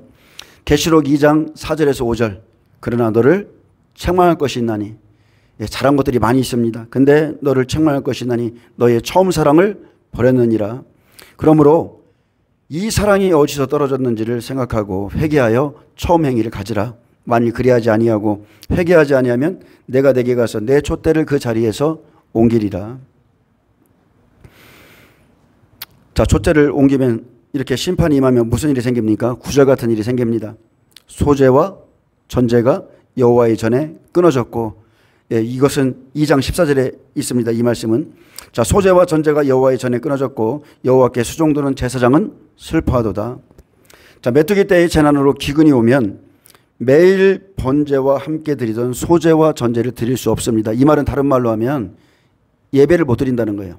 계시록 2장 4절에서 5절. 그러나 너를 책망할 것이 있나니. 잘한 것들이 많이 있습니다. 근데 너를 책망할 것이 있나니 너의 처음 사랑을 버렸느니라. 그러므로 이 사랑이 어디서 떨어졌는지를 생각하고 회개하여 처음 행위를 가지라. 만일 그리하지 아니하고 회개하지 아니하면 내가 내게 가서 내 촛대를 그 자리에서 옮기리라. 자, 촛대를 옮기면 이렇게 심판이 임하면 무슨 일이 생깁니까? 구절 같은 일이 생깁니다. 소재와 전제가 여호와의 전에 끊어졌고, 이것은 2장 14절에 있습니다. 이 말씀은. 자, 소재와 전제가 여호와의 전에 끊어졌고 여호와께 수종드는 제사장은 슬퍼하도다. 자, 메뚜기 때의 재난으로 기근이 오면 매일 번제와 함께 드리던 소재와 전제를 드릴 수 없습니다. 이 말은 다른 말로 하면 예배를 못 드린다는 거예요.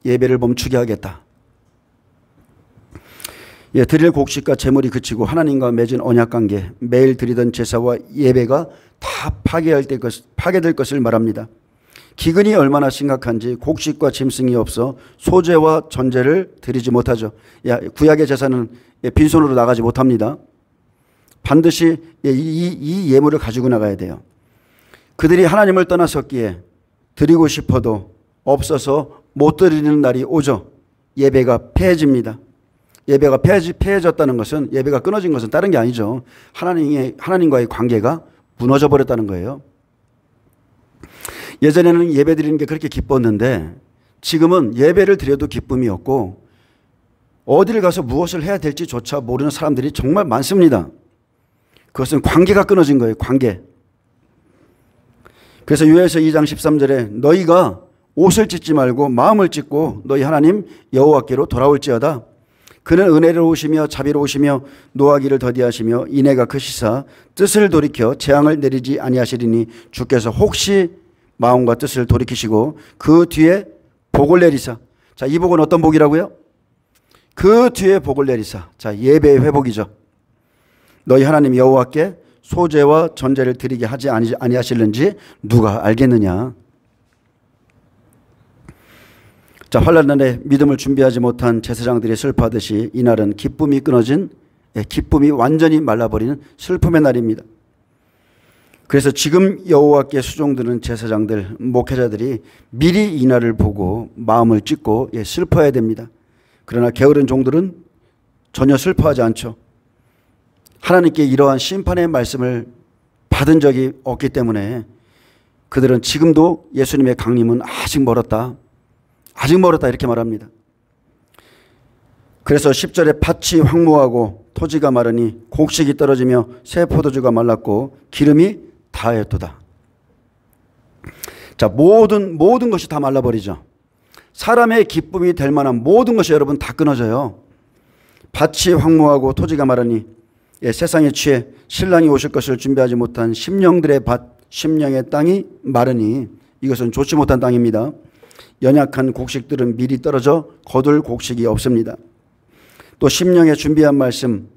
예배를 멈추게 하겠다. 드릴 곡식과 제물이 그치고 하나님과 맺은 언약관계, 매일 드리던 제사와 예배가 다 파괴될 것을 말합니다. 기근이 얼마나 심각한지 곡식과 짐승이 없어 소재와 전제를 드리지 못하죠. 구약의 제사는 빈손으로 나가지 못합니다. 반드시 이 예물을 가지고 나가야 돼요. 그들이 하나님을 떠났었기에 드리고 싶어도 없어서 못 드리는 날이 오죠. 예배가 폐해집니다. 예배가 폐해졌다는 것은, 예배가 끊어진 것은 다른 게 아니죠. 하나님과의 관계가 무너져 버렸다는 거예요. 예전에는 예배 드리는 게 그렇게 기뻤는데 지금은 예배를 드려도 기쁨이 없고 어디를 가서 무엇을 해야 될지조차 모르는 사람들이 정말 많습니다. 그것은 관계가 끊어진 거예요. 관계. 그래서 요엘서 2장 13절에 너희가 옷을 찢지 말고 마음을 찢고 너희 하나님 여호와께로 돌아올지어다. 그는 은혜로우시며 자비로우시며 노하기를 더디하시며 인애가 크시사 뜻을 돌이켜 재앙을 내리지 아니하시리니 주께서 혹시 마음과 뜻을 돌이키시고 그 뒤에 복을 내리사. 자, 이 복은 어떤 복이라고요? 그 뒤에 복을 내리사. 자, 예배의 회복이죠. 너희 하나님 여호와께 소제와 전제를 드리게 하지 아니하실는지 누가 알겠느냐. 자, 환난날에 믿음을 준비하지 못한 제사장들이 슬퍼하듯이 이날은 기쁨이 끊어진, 기쁨이 완전히 말라버리는 슬픔의 날입니다. 그래서 지금 여호와께 수종드는 제사장들, 목회자들이 미리 이 날을 보고 마음을 찢고 슬퍼해야 됩니다. 그러나 게으른 종들은 전혀 슬퍼하지 않죠. 하나님께 이러한 심판의 말씀을 받은 적이 없기 때문에 그들은 지금도 예수님의 강림은 아직 멀었다. 아직 멀었다 이렇게 말합니다. 그래서 10절에 밭이 황무하고 토지가 마르니 곡식이 떨어지며 새 포도주가 말랐고 기름이 다하였도다. 자, 모든 것이 다 말라버리죠. 사람의 기쁨이 될 만한 모든 것이 여러분 다 끊어져요. 밭이 황무하고 토지가 마르니 세상에 취해 신랑이 오실 것을 준비하지 못한 심령들의 밭, 심령의 땅이 마르니 이것은 좋지 못한 땅입니다. 연약한 곡식들은 미리 떨어져 거둘 곡식이 없습니다. 또 심령에 준비한 말씀,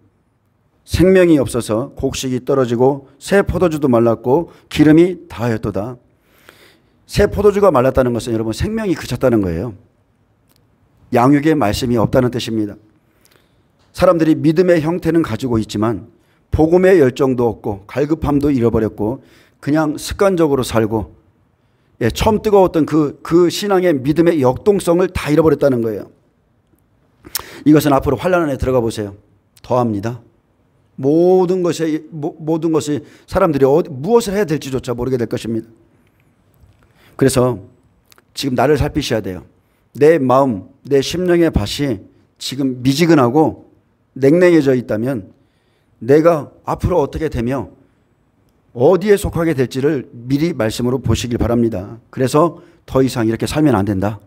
생명이 없어서 곡식이 떨어지고 새 포도주도 말랐고 기름이 다하였도다. 새 포도주가 말랐다는 것은 여러분 생명이 그쳤다는 거예요. 양육의 말씀이 없다는 뜻입니다. 사람들이 믿음의 형태는 가지고 있지만 복음의 열정도 없고 갈급함도 잃어버렸고 그냥 습관적으로 살고 처음 뜨거웠던 그 신앙의 믿음의 역동성을 다 잃어버렸다는 거예요. 이것은 앞으로 환난 안에 들어가 보세요. 더합니다. 모든 것이 사람들이 무엇을 해야 될지조차 모르게 될 것입니다. 그래서 지금 나를 살피셔야 돼요. 내 마음, 내 심령의 밭이 지금 미지근하고 냉랭해져 있다면 내가 앞으로 어떻게 되며 어디에 속하게 될지를 미리 말씀으로 보시길 바랍니다. 그래서 더 이상 이렇게 살면 안 된다.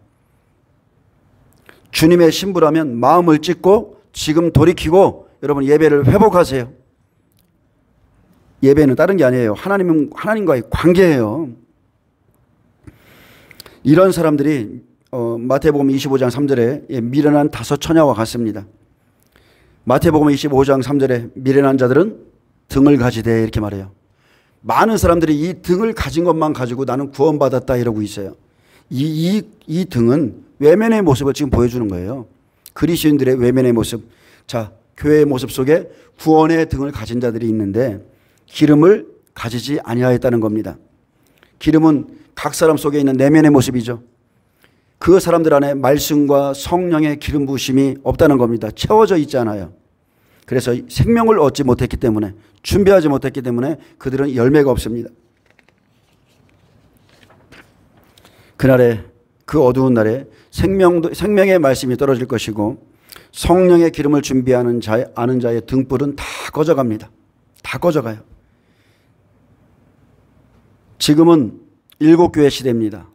주님의 신부라면 마음을 찢고 지금 돌이키고 여러분 예배를 회복하세요. 예배는 다른 게 아니에요. 하나님과의 관계예요. 이런 사람들이 마태복음 25장 3절에 미련한 5 처녀와 같습니다. 마태복음 25장 3절에 미련한 자들은 등을 가지되 이렇게 말해요. 많은 사람들이 이 등을 가진 것만 가지고 나는 구원받았다 이러고 있어요. 이 등은 외면의 모습을 지금 보여주는 거예요. 그리스도인들의 외면의 모습. 자, 교회의 모습 속에 구원의 등을 가진 자들이 있는데 기름을 가지지 아니하였다는 겁니다. 기름은 각 사람 속에 있는 내면의 모습이죠. 그 사람들 안에 말씀과 성령의 기름 부으심이 없다는 겁니다. 채워져 있지 않아요. 그래서 생명을 얻지 못했기 때문에, 준비하지 못했기 때문에 그들은 열매가 없습니다. 그날에, 그 어두운 날에 생명의 말씀이 떨어질 것이고 성령의 기름을 준비하는 아는 자의 등불은 다 꺼져갑니다. 다 꺼져가요. 지금은 일곱 교회 시대입니다.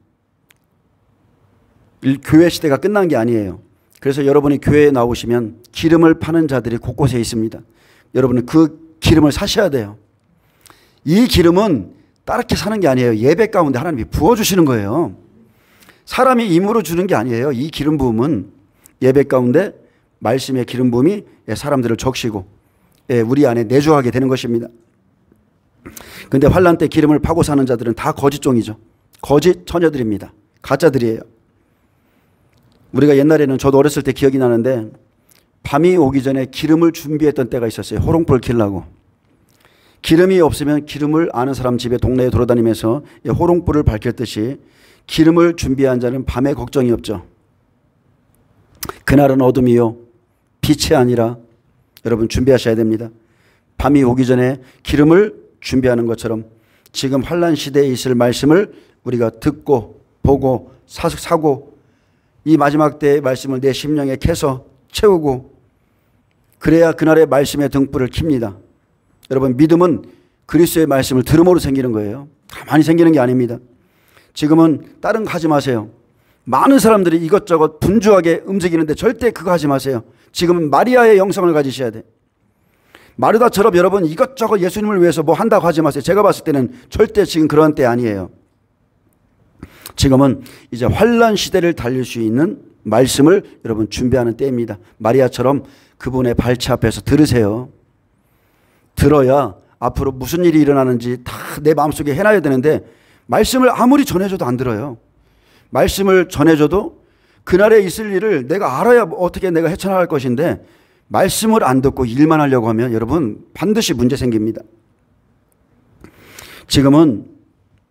교회 시대가 끝난 게 아니에요. 그래서 여러분이 교회에 나오시면 기름을 파는 자들이 곳곳에 있습니다. 여러분은 그 기름을 사셔야 돼요. 이 기름은 따르게 사는 게 아니에요. 예배 가운데 하나님이 부어주시는 거예요. 사람이 임으로 주는 게 아니에요. 이 기름 부음은 예배 가운데 말씀의 기름 부음이 사람들을 적시고 우리 안에 내주하게 되는 것입니다. 그런데 환난 때 기름을 파고 사는 자들은 다 거짓 종이죠. 거짓 처녀들입니다. 가짜들이에요. 우리가 옛날에는, 저도 어렸을 때 기억이 나는데 밤이 오기 전에 기름을 준비했던 때가 있었어요. 호롱불 켜려고. 기름이 없으면 기름을 아는 사람 집에 동네에 돌아다니면서 호롱불을 밝혔듯이 기름을 준비한 자는 밤에 걱정이 없죠. 그날은 어둠이요 빛이 아니라 여러분 준비하셔야 됩니다. 밤이 오기 전에 기름을 준비하는 것처럼 지금 환난 시대에 있을 말씀을 우리가 듣고 보고 사고 이 마지막 때의 말씀을 내 심령에 캐서 채우고, 그래야 그날의 말씀의 등불을 킵니다. 여러분, 믿음은 그리스도의 말씀을 들음으로 생기는 거예요. 가만히 생기는 게 아닙니다. 지금은 다른 거 하지 마세요. 많은 사람들이 이것저것 분주하게 움직이는데 절대 그거 하지 마세요. 지금은 마리아의 영성을 가지셔야 돼. 마르다처럼 여러분 이것저것 예수님을 위해서 뭐 한다고 하지 마세요. 제가 봤을 때는 절대 지금 그런 때 아니에요. 지금은 이제 환난 시대를 달릴 수 있는 말씀을 여러분 준비하는 때입니다. 마리아처럼 그분의 발치 앞에서 들으세요. 들어야 앞으로 무슨 일이 일어나는지 다 내 마음속에 해놔야 되는데, 말씀을 아무리 전해줘도 안 들어요. 말씀을 전해줘도 그날에 있을 일을 내가 알아야 어떻게 내가 헤쳐나갈 것인데, 말씀을 안 듣고 일만 하려고 하면 여러분 반드시 문제 생깁니다. 지금은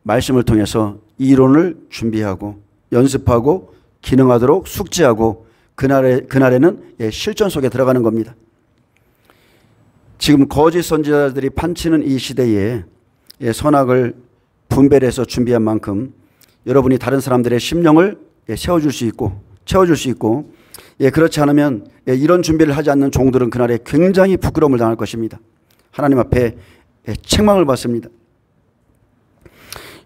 말씀을 통해서 이론을 준비하고 연습하고 기능하도록 숙지하고 그날에는 실전 속에 들어가는 겁니다. 지금 거짓 선지자들이 판치는 이 시대에 선악을 분별해서 준비한 만큼 여러분이 다른 사람들의 심령을 세워줄 수 있고 채워줄 수 있고, 그렇지 않으면 이런 준비를 하지 않는 종들은 그날에 굉장히 부끄러움을 당할 것입니다. 하나님 앞에 책망을 받습니다.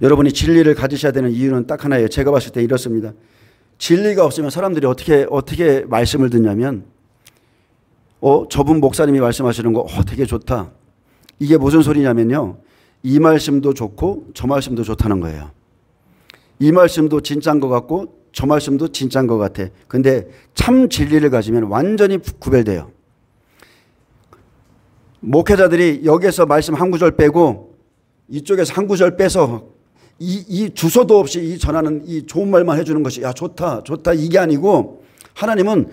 여러분이 진리를 가지셔야 되는 이유는 딱 하나예요. 제가 봤을 때 이렇습니다. 진리가 없으면 사람들이 어떻게 말씀을 듣냐면, 저분 목사님이 말씀하시는 거 되게 좋다. 이게 무슨 소리냐면요, 이 말씀도 좋고 저 말씀도 좋다는 거예요. 이 말씀도 진짜인 것 같고 저 말씀도 진짜인 것 같아. 근데 참 진리를 가지면 완전히 구별돼요. 목회자들이 여기에서 말씀 한 구절 빼고 이쪽에서 한 구절 빼서 이 주소도 없이 이 전하는 이 좋은 말만 해주는 것이 좋다 이게 아니고, 하나님이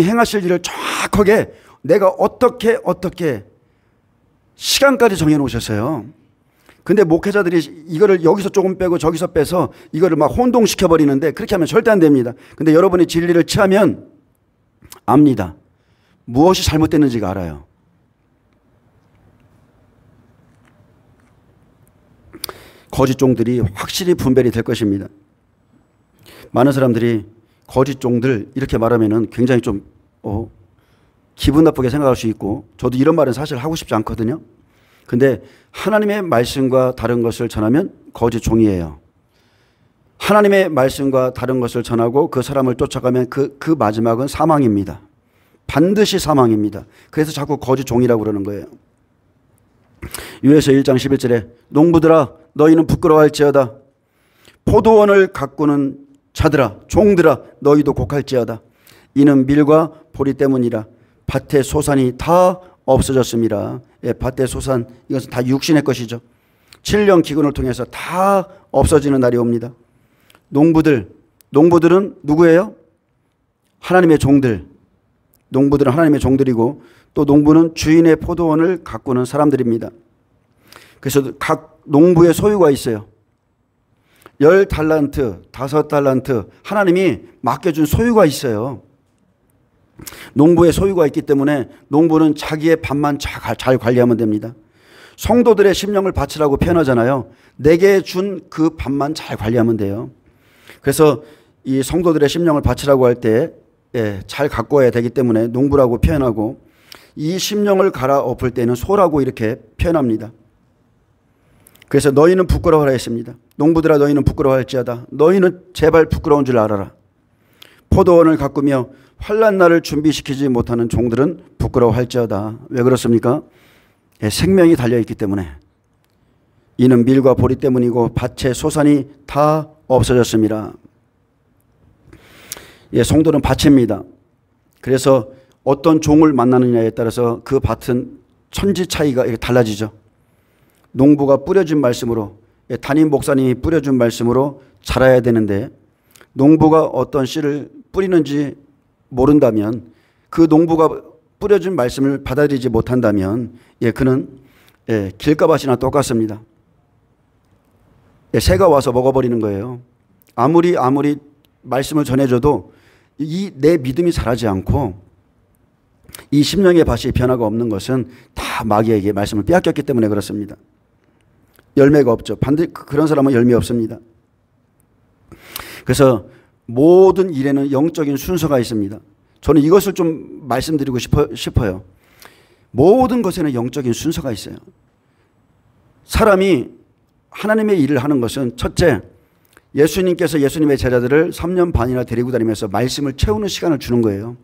행하실 일을 정확하게 내가 어떻게 시간까지 정해 놓으셨어요. 근데 목회자들이 이거를 여기서 조금 빼고 저기서 빼서 이거를 막 혼동시켜 버리는데, 그렇게 하면 절대 안 됩니다. 근데 여러분이 진리를 취하면 압니다. 무엇이 잘못됐는지가 알아요. 거짓 종들이 확실히 분별이 될 것입니다. 많은 사람들이 거짓 종들 이렇게 말하면은 굉장히 좀 기분 나쁘게 생각할 수 있고, 저도 이런 말은 사실 하고 싶지 않거든요. 근데 하나님의 말씀과 다른 것을 전하면 거짓 종이에요. 하나님의 말씀과 다른 것을 전하고 그 사람을 쫓아가면 그 마지막은 사망입니다. 반드시 사망입니다. 그래서 자꾸 거짓 종이라고 그러는 거예요. 유에서 1장 11절에 농부들아 너희는 부끄러워할지어다. 포도원을 가꾸는 자들아 종들아 너희도 곡할지어다. 이는 밀과 보리 때문이라. 밭의 소산이 다 없어졌습니다. 밭의 소산, 이것은 다 육신의 것이죠. 7년 기근을 통해서 다 없어지는 날이 옵니다. 농부들은 누구예요? 하나님의 종들. 농부들은 하나님의 종들이고, 또 농부는 주인의 포도원을 가꾸는 사람들입니다. 그래서 각 농부의 소유가 있어요. 10달란트, 5달란트 하나님이 맡겨준 소유가 있어요. 농부의 소유가 있기 때문에 농부는 자기의 밭만 잘 관리하면 됩니다. 성도들의 심령을 바치라고 표현하잖아요. 내게 준 그 밭만 잘 관리하면 돼요. 그래서 이 성도들의 심령을 바치라고 할 때 잘 가꿔야 되기 때문에 농부라고 표현하고, 이 심령을 갈아엎을 때는 소라고 이렇게 표현합니다. 그래서 너희는 부끄러워하라 했습니다. 농부들아 너희는 부끄러워할지어다. 너희는 제발 부끄러운 줄 알아라. 포도원을 가꾸며 환난 날을 준비시키지 못하는 종들은 부끄러워할지어다. 왜 그렇습니까? 생명이 달려있기 때문에. 이는 밀과 보리 때문이고 밭의 소산이 다 없어졌습니다. 성도는 밭입니다. 그래서 어떤 종을 만나느냐에 따라서 그 밭은 천지 차이가 달라지죠. 농부가 뿌려준 말씀으로, 담임 목사님이 뿌려준 말씀으로 자라야 되는데, 농부가 어떤 씨를 뿌리는지 모른다면, 그 농부가 뿌려준 말씀을 받아들이지 못한다면 그는 길가밭이나 똑같습니다. 새가 와서 먹어버리는 거예요. 아무리 말씀을 전해줘도 내 믿음이 자라지 않고, 이 심령의 밭이 변화가 없는 것은 다 마귀에게 말씀을 빼앗겼기 때문에 그렇습니다. 열매가 없죠. 반드시 그런 사람은 열매 없습니다. 그래서 모든 일에는 영적인 순서가 있습니다. 저는 이것을 좀 말씀드리고 싶어요. 모든 것에는 영적인 순서가 있어요. 사람이 하나님의 일을 하는 것은, 첫째, 예수님께서 예수님의 제자들을 3년 반이나 데리고 다니면서 말씀을 채우는 시간을 주는 거예요.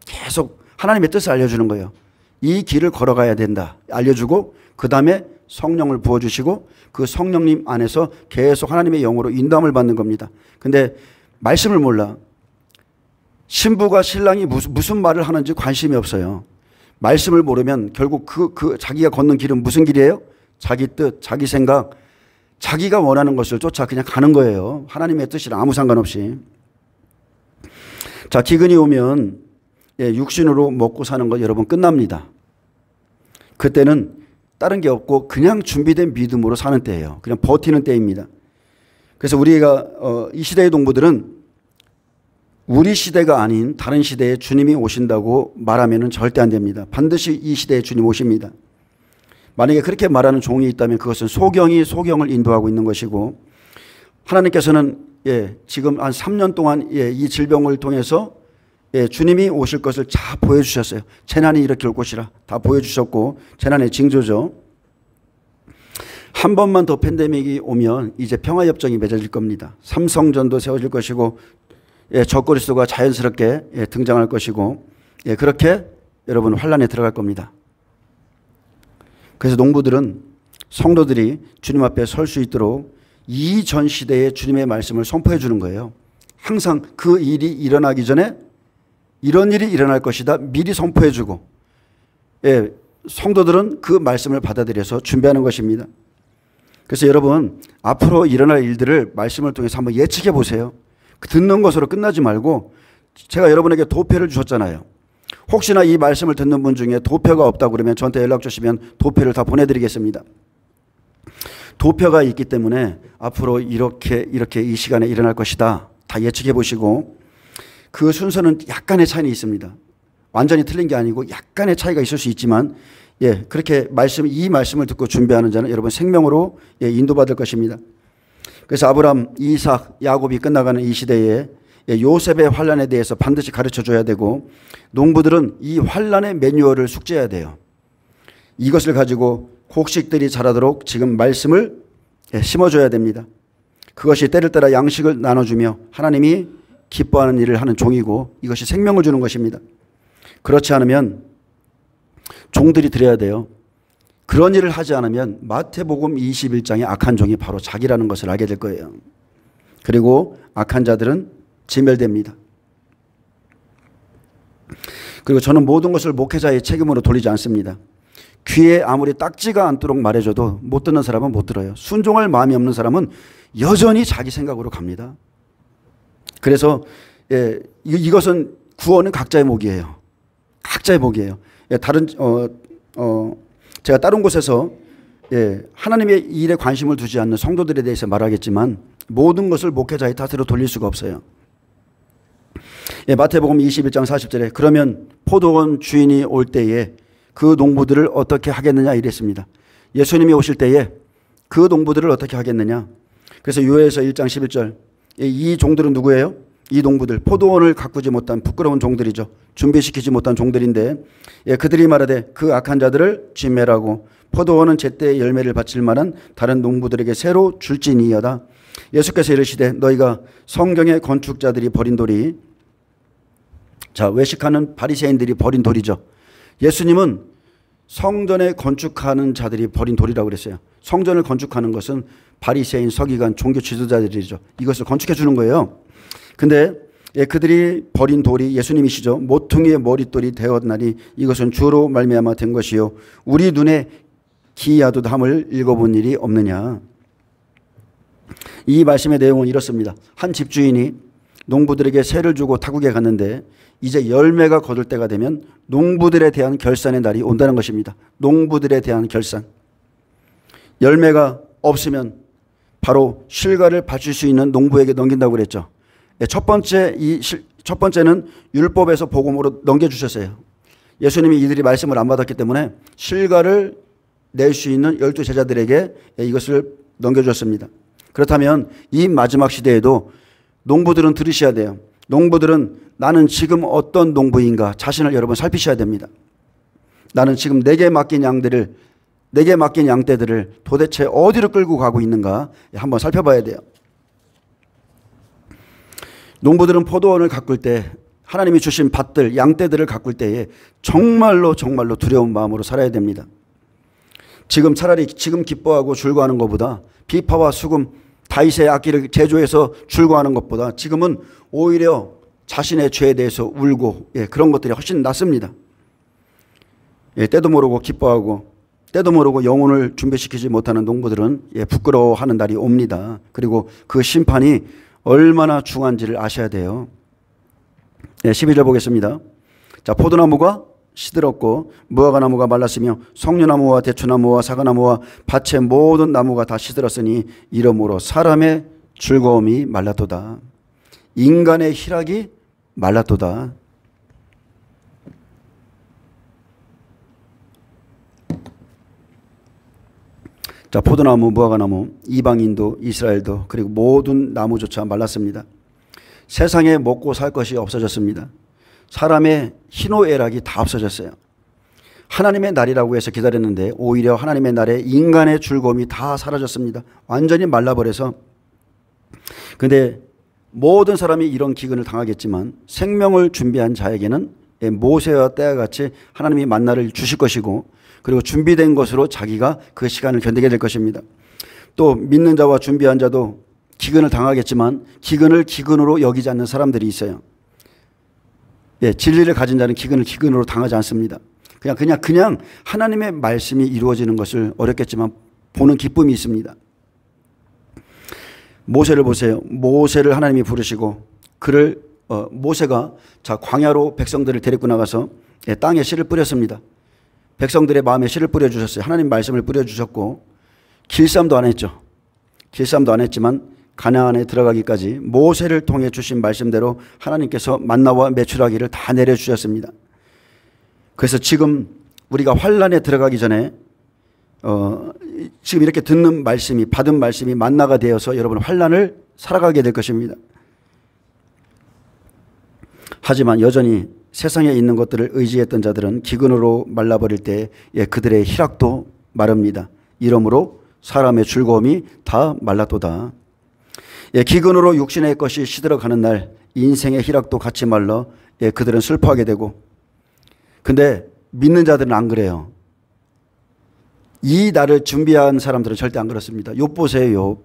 계속 하나님의 뜻을 알려주는 거예요. 이 길을 걸어가야 된다 알려주고, 그 다음에 성령을 부어주시고 그 성령님 안에서 계속 하나님의 영으로 인도함을 받는 겁니다. 근데 말씀을 몰라. 신부가 신랑이 무슨 말을 하는지 관심이 없어요. 말씀을 모르면 결국 자기가 걷는 길은 무슨 길이에요? 자기 뜻, 자기 생각, 자기가 원하는 것을 쫓아 그냥 가는 거예요. 하나님의 뜻이랑 아무 상관없이. 자, 기근이 오면 육신으로 먹고 사는 거 여러분 끝납니다. 그때는 다른 게 없고 그냥 준비된 믿음으로 사는 때예요. 그냥 버티는 때입니다. 그래서 우리가 이 시대의 동부들은 우리 시대가 아닌 다른 시대에 주님이 오신다고 말하면 절대 안 됩니다. 반드시 이 시대에 주님 오십니다. 만약에 그렇게 말하는 종이 있다면 그것은 소경이 소경을 인도하고 있는 것이고, 하나님께서는 지금 한 3년 동안 이 질병을 통해서 주님이 오실 것을 다 보여주셨어요. 재난이 이렇게 올 것이라 다 보여주셨고, 재난의 징조죠. 한 번만 더 팬데믹이 오면 이제 평화협정이 맺어질 겁니다. 삼성전도 세워질 것이고, 적그리스도가 자연스럽게 등장할 것이고, 그렇게 여러분 환란에 들어갈 겁니다. 그래서 농부들은, 성도들이 주님 앞에 설 수 있도록 이전 시대에 주님의 말씀을 선포해 주는 거예요. 항상 그 일이 일어나기 전에 이런 일이 일어날 것이다 미리 선포해 주고, 성도들은 그 말씀을 받아들여서 준비하는 것입니다. 그래서 여러분, 앞으로 일어날 일들을 말씀을 통해서 한번 예측해 보세요. 듣는 것으로 끝나지 말고, 제가 여러분에게 도표를 주셨잖아요. 혹시나 이 말씀을 듣는 분 중에 도표가 없다고 그러면 저한테 연락 주시면 도표를 다 보내드리겠습니다. 도표가 있기 때문에 앞으로 이렇게 이 시간에 일어날 것이다 다 예측해 보시고, 그 순서는 약간의 차이는 있습니다. 완전히 틀린 게 아니고 약간의 차이가 있을 수 있지만, 그렇게 이 말씀을 듣고 준비하는 자는 여러분 생명으로 인도받을 것입니다. 그래서 아브람, 이삭, 야곱이 끝나가는 이 시대에 요셉의 환란에 대해서 반드시 가르쳐 줘야 되고, 농부들은 이 환란의 매뉴얼을 숙지해야 돼요. 이것을 가지고 곡식들이 자라도록 지금 말씀을 심어줘야 됩니다. 그것이 때를 따라 양식을 나눠주며 하나님이 기뻐하는 일을 하는 종이고, 이것이 생명을 주는 것입니다. 그렇지 않으면 종들이 드려야 돼요. 그런 일을 하지 않으면 마태복음 21장의 악한 종이 바로 자기라는 것을 알게 될 거예요. 그리고 악한 자들은 진멸됩니다. 그리고 저는 모든 것을 목회자의 책임으로 돌리지 않습니다. 귀에 아무리 딱지가 않도록 말해줘도 못 듣는 사람은 못 들어요. 순종할 마음이 없는 사람은 여전히 자기 생각으로 갑니다. 그래서 이것은 구원은 각자의 몫이에요. 각자의 몫이에요. 제가 다른 곳에서 하나님의 일에 관심을 두지 않는 성도들에 대해서 말하겠지만, 모든 것을 목회자의 탓으로 돌릴 수가 없어요. 예, 마태복음 21장 40절에 그러면 포도원 주인이 올 때에 그 농부들을 어떻게 하겠느냐 이랬습니다. 예수님이 오실 때에 그 농부들을 어떻게 하겠느냐. 그래서 요엘서 1장 11절 이 종들은 누구예요? 이 농부들 포도원을 가꾸지 못한 부끄러운 종들이죠. 준비시키지 못한 종들인데 예, 그들이 말하되 그 악한 자들을 진멸하고 포도원은 제때 열매를 바칠 만한 다른 농부들에게 새로 줄지니이다. 예수께서 이르시되 너희가 성경의 건축자들이 버린 돌이 자 외식하는 바리새인들이 버린 돌이죠. 예수님은 성전에 건축하는 자들이 버린 돌이라고 그랬어요. 성전을 건축하는 것은 바리새인, 서기관, 종교 지도자들이죠. 이것을 건축해 주는 거예요. 근데 예, 그들이 버린 돌이 예수님이시죠. 모퉁이의 머릿돌이 되었나니 이것은 주로 말미암아 된 것이요 우리 눈에 기야도함을 읽어본 일이 없느냐. 이 말씀의 내용은 이렇습니다. 한 집주인이 농부들에게 세를 주고 타국에 갔는데 이제 열매가 거둘 때가 되면 농부들에 대한 결산의 날이 온다는 것입니다. 농부들에 대한 결산. 열매가 없으면 바로 실과를 바칠 수 있는 농부에게 넘긴다고 그랬죠. 첫 번째는 율법에서 복음으로 넘겨주셨어요. 예수님이 이들이 말씀을 안 받았기 때문에 실과를 낼 수 있는 12 제자들에게 이것을 넘겨주셨습니다. 그렇다면 이 마지막 시대에도 농부들은 들으셔야 돼요. 농부들은 나는 지금 어떤 농부인가 자신을 여러분 살피셔야 됩니다. 나는 지금 내게 맡긴 양떼들을 도대체 어디로 끌고 가고 있는가 한번 살펴봐야 돼요. 농부들은 포도원을 가꿀 때 하나님이 주신 밭들, 양떼들을 가꿀 때에 정말로 두려운 마음으로 살아야 됩니다. 차라리 지금 기뻐하고 즐거워하는 것보다 비파와 수금, 다윗의 악기를 제조해서 즐거워하는 것보다 지금은 오히려 자신의 죄에 대해서 울고 그런 것들이 훨씬 낫습니다. 때도 모르고 기뻐하고 때도 모르고 영혼을 준비시키지 못하는 농부들은 부끄러워하는 날이 옵니다. 그리고 그 심판이 얼마나 중한지를 아셔야 돼요. 12절 보겠습니다. 자, 포도나무가 시들었고 무화과나무가 말랐으며 석류나무와 대추나무와 사과나무와 밭의 모든 나무가 다 시들었으니 이러므로 사람의 즐거움이 말랐도다. 인간의 희락이 말랐도다. 자, 포도나무, 무화과나무, 이방인도 이스라엘도 그리고 모든 나무조차 말랐습니다. 세상에 먹고 살 것이 없어졌습니다. 사람의 희노애락이 다 없어졌어요. 하나님의 날이라고 해서 기다렸는데 오히려 하나님의 날에 인간의 즐거움이 다 사라졌습니다. 완전히 말라버려서. 그런데 모든 사람이 이런 기근을 당하겠지만 생명을 준비한 자에게는 모세와 때와 같이 하나님이 만나를 주실 것이고 그리고 준비된 것으로 자기가 그 시간을 견디게 될 것입니다. 또 믿는 자와 준비한 자도 기근을 당하겠지만 기근을 기근으로 여기지 않는 사람들이 있어요. 진리를 가진 자는 기근을 기근으로 당하지 않습니다. 그냥 하나님의 말씀이 이루어지는 것을 어렵겠지만 보는 기쁨이 있습니다. 모세를 보세요. 모세를 하나님이 부르시고 모세가 광야로 백성들을 데리고 나가서 땅에 씨를 뿌렸습니다. 백성들의 마음에 씨를 뿌려주셨어요. 하나님 말씀을 뿌려주셨고 길쌈도 안 했죠. 길쌈도 안 했지만 가나안에 들어가기까지 모세를 통해 주신 말씀대로 하나님께서 만나와 메추라기를 다 내려주셨습니다. 그래서 지금 우리가 환란에 들어가기 전에 지금 이렇게 받은 말씀이 만나가 되어서 여러분 환란을 살아가게 될 것입니다. 하지만 여전히 세상에 있는 것들을 의지했던 자들은 기근으로 말라버릴 때 그들의 희락도 마릅니다. 이러므로 사람의 즐거움이 다 말랐도다. 기근으로 육신의 것이 시들어가는 날 인생의 희락도 같이 말라 그들은 슬퍼하게 되고 근데 믿는 자들은 안 그래요. 이 날을 준비한 사람들은 절대 안 그렇습니다. 욥 보세요.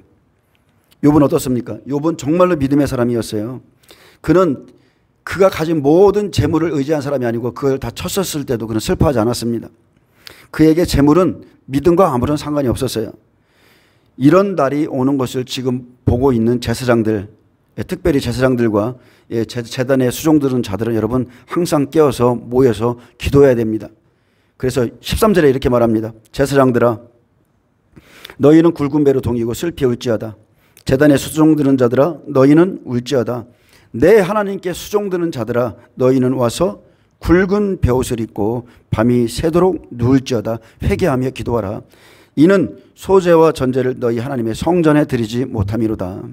욥은 어떻습니까? 욥은 정말로 믿음의 사람이었어요. 그가 가진 모든 재물을 의지한 사람이 아니고 그걸 다 쳤었을 때도 그는 슬퍼하지 않았습니다. 그에게 재물은 믿음과 아무런 상관이 없었어요. 이런 날이 오는 것을 지금 보고 있는 제사장들, 특별히 제사장들과 제단의 수종들은 자들은 여러분 항상 깨어서 모여서 기도해야 됩니다. 그래서 13절에 이렇게 말합니다. 제사장들아 너희는 굵은 배로 동이고 슬피 울지어다. 제단에 수종드는 자들아 너희는 울지어다. 내 하나님께 수종드는 자들아 너희는 와서 굵은 베옷을 입고 밤이 새도록 누울지어다. 회개하며 기도하라. 이는 소제와 전제를 너희 하나님의 성전에 드리지 못함이로다.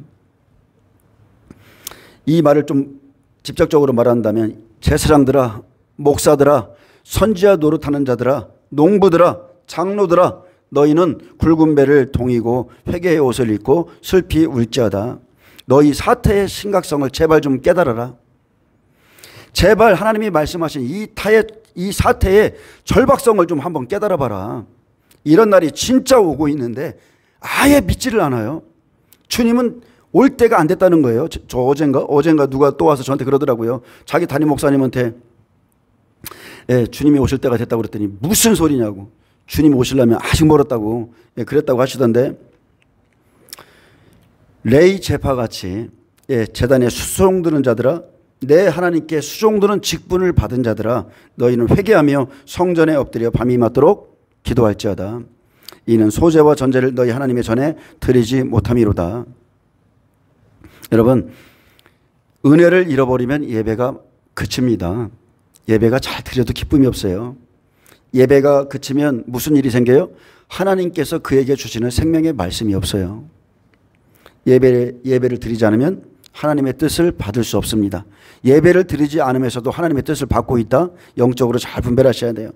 이 말을 좀 직접적으로 말한다면 제사장들아, 목사들아, 선지자 노릇하는 자들아, 농부들아, 장로들아 너희는 굵은 배를 동이고 회개의 옷을 입고 슬피 울지어다. 너희 사태의 심각성을 제발 좀 깨달아라. 제발 하나님이 말씀하신 이 사태의 절박성을 좀 한번 깨달아 봐라. 이런 날이 진짜 오고 있는데 아예 믿지를 않아요. 주님은 올 때가 안 됐다는 거예요. 저 어젠가 누가 또 와서 저한테 그러더라고요. 자기 담임 목사님한테 주님이 오실 때가 됐다고 그랬더니 무슨 소리냐고. 주님이 오시려면 아직 멀었다고 그랬다고 하시던데, 레이 제파같이 제단에 수종드는 자들아 내 하나님께 수종드는 직분을 받은 자들아 너희는 회개하며 성전에 엎드려 밤이 맞도록 기도할지어다. 이는 소제와 전제를 너희 하나님의 전에 드리지 못함이로다. 여러분, 은혜를 잃어버리면 예배가 그칩니다. 예배가 잘 드려도 기쁨이 없어요. 예배가 그치면 무슨 일이 생겨요? 하나님께서 그에게 주시는 생명의 말씀이 없어요. 예배를 드리지 않으면 하나님의 뜻을 받을 수 없습니다. 예배를 드리지 않으면서도 하나님의 뜻을 받고 있다? 영적으로 잘 분별하셔야 돼요.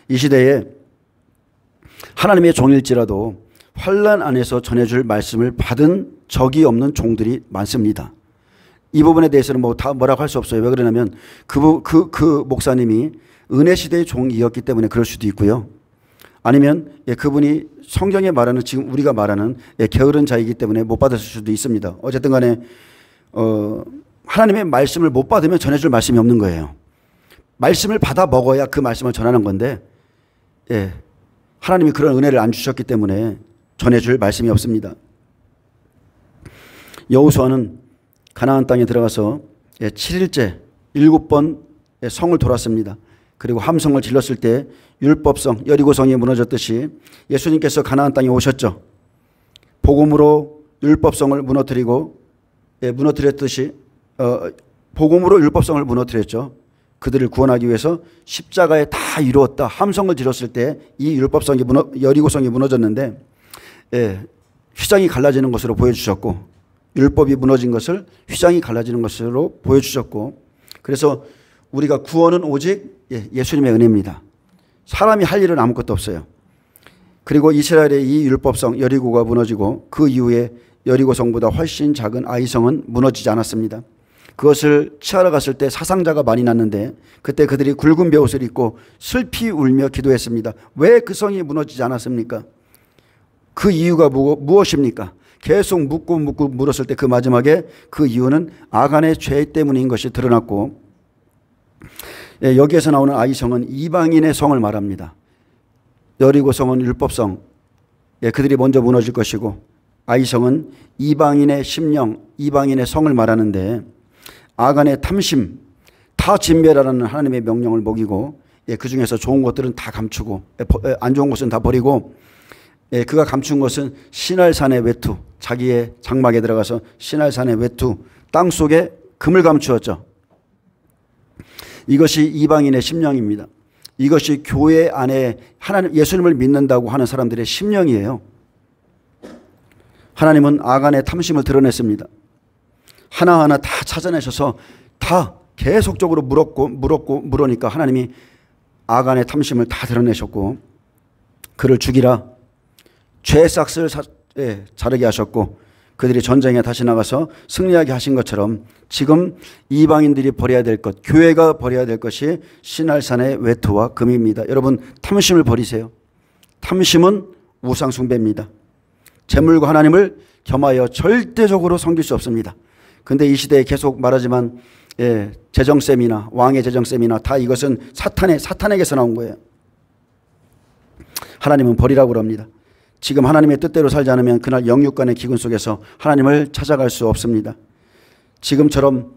이 시대에 하나님의 종일지라도 환난 안에서 전해줄 말씀을 받은 적이 없는 종들이 많습니다. 이 부분에 대해서는 뭐라고 할 수 없어요. 왜 그러냐면 그 목사님이 은혜 시대의 종이었기 때문에 그럴 수도 있고요. 아니면 그분이 성경에 말하는 지금 우리가 말하는 게으른 자이기 때문에 못 받았을 수도 있습니다. 어쨌든 간에 하나님의 말씀을 못 받으면 전해줄 말씀이 없는 거예요. 말씀을 받아 먹어야 그 말씀을 전하는 건데 하나님이 그런 은혜를 안 주셨기 때문에 전해줄 말씀이 없습니다. 여호수아는 가나안 땅에 들어가서 7일째 7번 성을 돌았습니다. 그리고 함성을 질렀을 때 율법성 여리고성이 무너졌듯이 예수님께서 가나안 땅에 오셨죠. 복음으로 율법성을 무너뜨렸듯이 복음으로 율법성을 무너뜨렸죠. 그들을 구원하기 위해서 십자가에 다 이루었다. 함성을 질렀을 때 이 율법성이 여리고성이 무너졌는데 휘장이 갈라지는 것으로 보여주셨고, 율법이 무너진 것을 휘장이 갈라지는 것으로 보여주셨고, 그래서 우리가 구원은 오직 예수님의 은혜입니다. 사람이 할 일은 아무것도 없어요. 그리고 이스라엘의 이 율법성 여리고가 무너지고 그 이후에 여리고성보다 훨씬 작은 아이성은 무너지지 않았습니다. 그것을 취하러 갔을 때 사상자가 많이 났는데 그때 그들이 굵은 베옷을 입고 슬피 울며 기도했습니다. 왜 그 성이 무너지지 않았습니까? 그 이유가 무엇입니까? 계속 묻고 물었을 때 그 마지막에 그 이유는 아간의 죄 때문인 것이 드러났고, 여기에서 나오는 아이성은 이방인의 성을 말합니다. 여리고성은 율법성, 그들이 먼저 무너질 것이고, 아이성은 이방인의 심령, 이방인의 성을 말하는데, 아간의 탐심, 다 진멸하라는 하나님의 명령을 먹이고, 그 중에서 좋은 것들은 다 감추고 안 좋은 것은 다 버리고, 그가 감춘 것은 시날산의 외투, 자기의 장막에 들어가서 시날산의 외투, 땅 속에 금을 감추었죠. 이것이 이방인의 심령입니다. 이것이 교회 안에 하나님 예수님을 믿는다고 하는 사람들의 심령이에요. 하나님은 아간의 탐심을 드러냈습니다. 하나하나 다 찾아내셔서 다 계속적으로 물으니까 하나님이 아간의 탐심을 다 드러내셨고 그를 죽이라 죄 싹을 자르게 하셨고 그들이 전쟁에 다시 나가서 승리하게 하신 것처럼 지금 이방인들이 버려야 될 것, 교회가 버려야 될 것이 시날산의 외투와 금입니다. 여러분, 탐심을 버리세요. 탐심은 우상 숭배입니다. 재물과 하나님을 겸하여 절대적으로 섬길 수 없습니다. 그런데 이 시대에 계속 말하지만 재정셈이나 왕의 재정셈이나 다 이것은 사탄에게서 나온 거예요. 하나님은 버리라고 합니다. 지금 하나님의 뜻대로 살지 않으면 그날 영육간의 기근 속에서 하나님을 찾아갈 수 없습니다. 지금처럼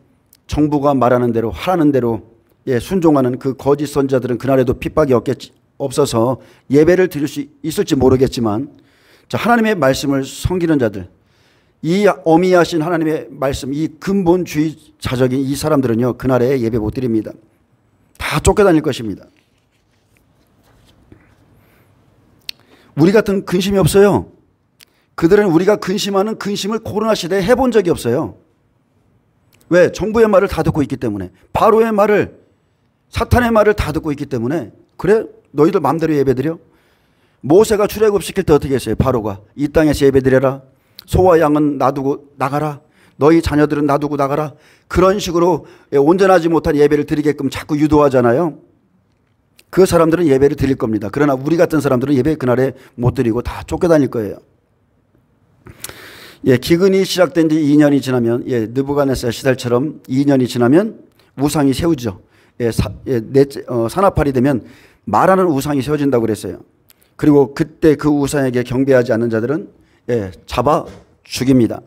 정부가 말하는 대로 하라는 대로 순종하는 그 거짓 선지자들은 그날에도 핍박이 없어서 예배를 드릴 수 있을지 모르겠지만 하나님의 말씀을 섬기는 자들, 이 어미하신 하나님의 말씀, 이 근본주의자적인 이 사람들은요, 그날에 예배 못 드립니다. 다 쫓겨다닐 것입니다. 우리 같은 근심이 없어요. 그들은 우리가 근심하는 근심을 코로나 시대에 해본 적이 없어요. 왜? 정부의 말을 다 듣고 있기 때문에. 바로의 말을, 사탄의 말을 다 듣고 있기 때문에. 그래? 너희들 마음대로 예배드려? 모세가 출애굽시킬 때 어떻게 했어요? 바로가 이 땅에서 예배드려라. 소와 양은 놔두고 나가라. 너희 자녀들은 놔두고 나가라. 그런 식으로 온전하지 못한 예배를 드리게끔 자꾸 유도하잖아요. 그 사람들은 예배를 드릴 겁니다. 그러나 우리 같은 사람들은 예배 그날에 못 드리고 다 쫓겨다닐 거예요. 예, 기근이 시작된 지 2년이 지나면, 예, 느부갓네살 시대처럼 2년이 지나면 우상이 세우죠. 예, 산나팔이 되면 말하는 우상이 세워진다고 그랬어요. 그리고 그때 그 우상에게 경배하지 않는 자들은, 예, 잡아 죽입니다.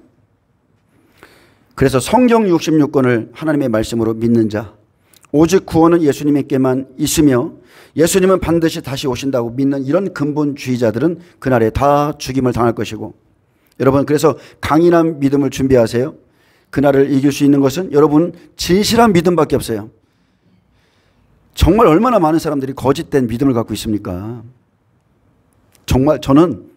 그래서 성경 66권을 하나님의 말씀으로 믿는 자, 오직 구원은 예수님께만 있으며 예수님은 반드시 다시 오신다고 믿는 이런 근본주의자들은 그날에 다 죽임을 당할 것이고, 여러분, 그래서 강인한 믿음을 준비하세요. 그날을 이길 수 있는 것은 여러분 진실한 믿음밖에 없어요. 정말 얼마나 많은 사람들이 거짓된 믿음을 갖고 있습니까? 정말 저는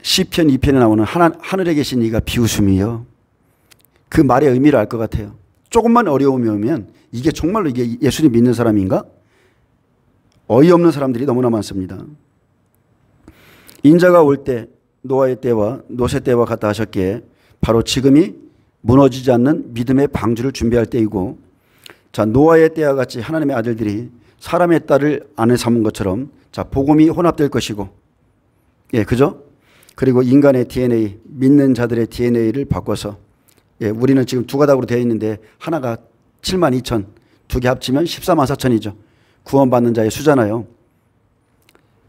시편 2편에 나오는 하늘에 계신 이가 비웃음이요. 그 말의 의미를 알 것 같아요. 조금만 어려움이 오면 이게 정말로 이게 예수님 믿는 사람인가? 어이없는 사람들이 너무나 많습니다. 인자가 올 때 노아의 때와 노새 때와 같다 하셨기에 바로 지금이 무너지지 않는 믿음의 방주를 준비할 때이고, 자, 노아의 때와 같이 하나님의 아들들이 사람의 딸을 아내 삼은 것처럼, 자, 복음이 혼합될 것이고, 예, 그죠? 그리고 인간의 DNA, 믿는 자들의 DNA를 바꿔서, 예, 우리는 지금 두 가닥으로 되어 있는데 하나가 7만 2천, 두 개 합치면 14만 4천이죠. 구원받는 자의 수잖아요.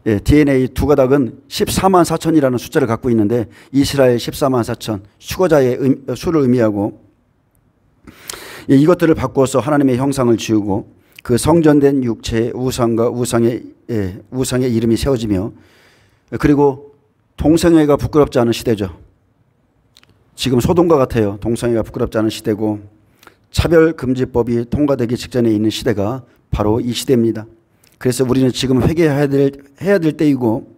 예, DNA 두 가닥은 14만 4천이라는 숫자를 갖고 있는데 이스라엘 14만 4천, 수거자의 수를 의미하고, 예, 이것들을 바꿔서 하나님의 형상을 지우고 그 성전된 육체의 우상과 우상의 이름이 세워지며, 그리고 동성애가 부끄럽지 않은 시대죠. 지금 소돔과 같아요. 동성애가 부끄럽지 않은 시대고 차별금지법이 통과되기 직전에 있는 시대가 바로 이 시대입니다. 그래서 우리는 지금 회개해야 될 때이고,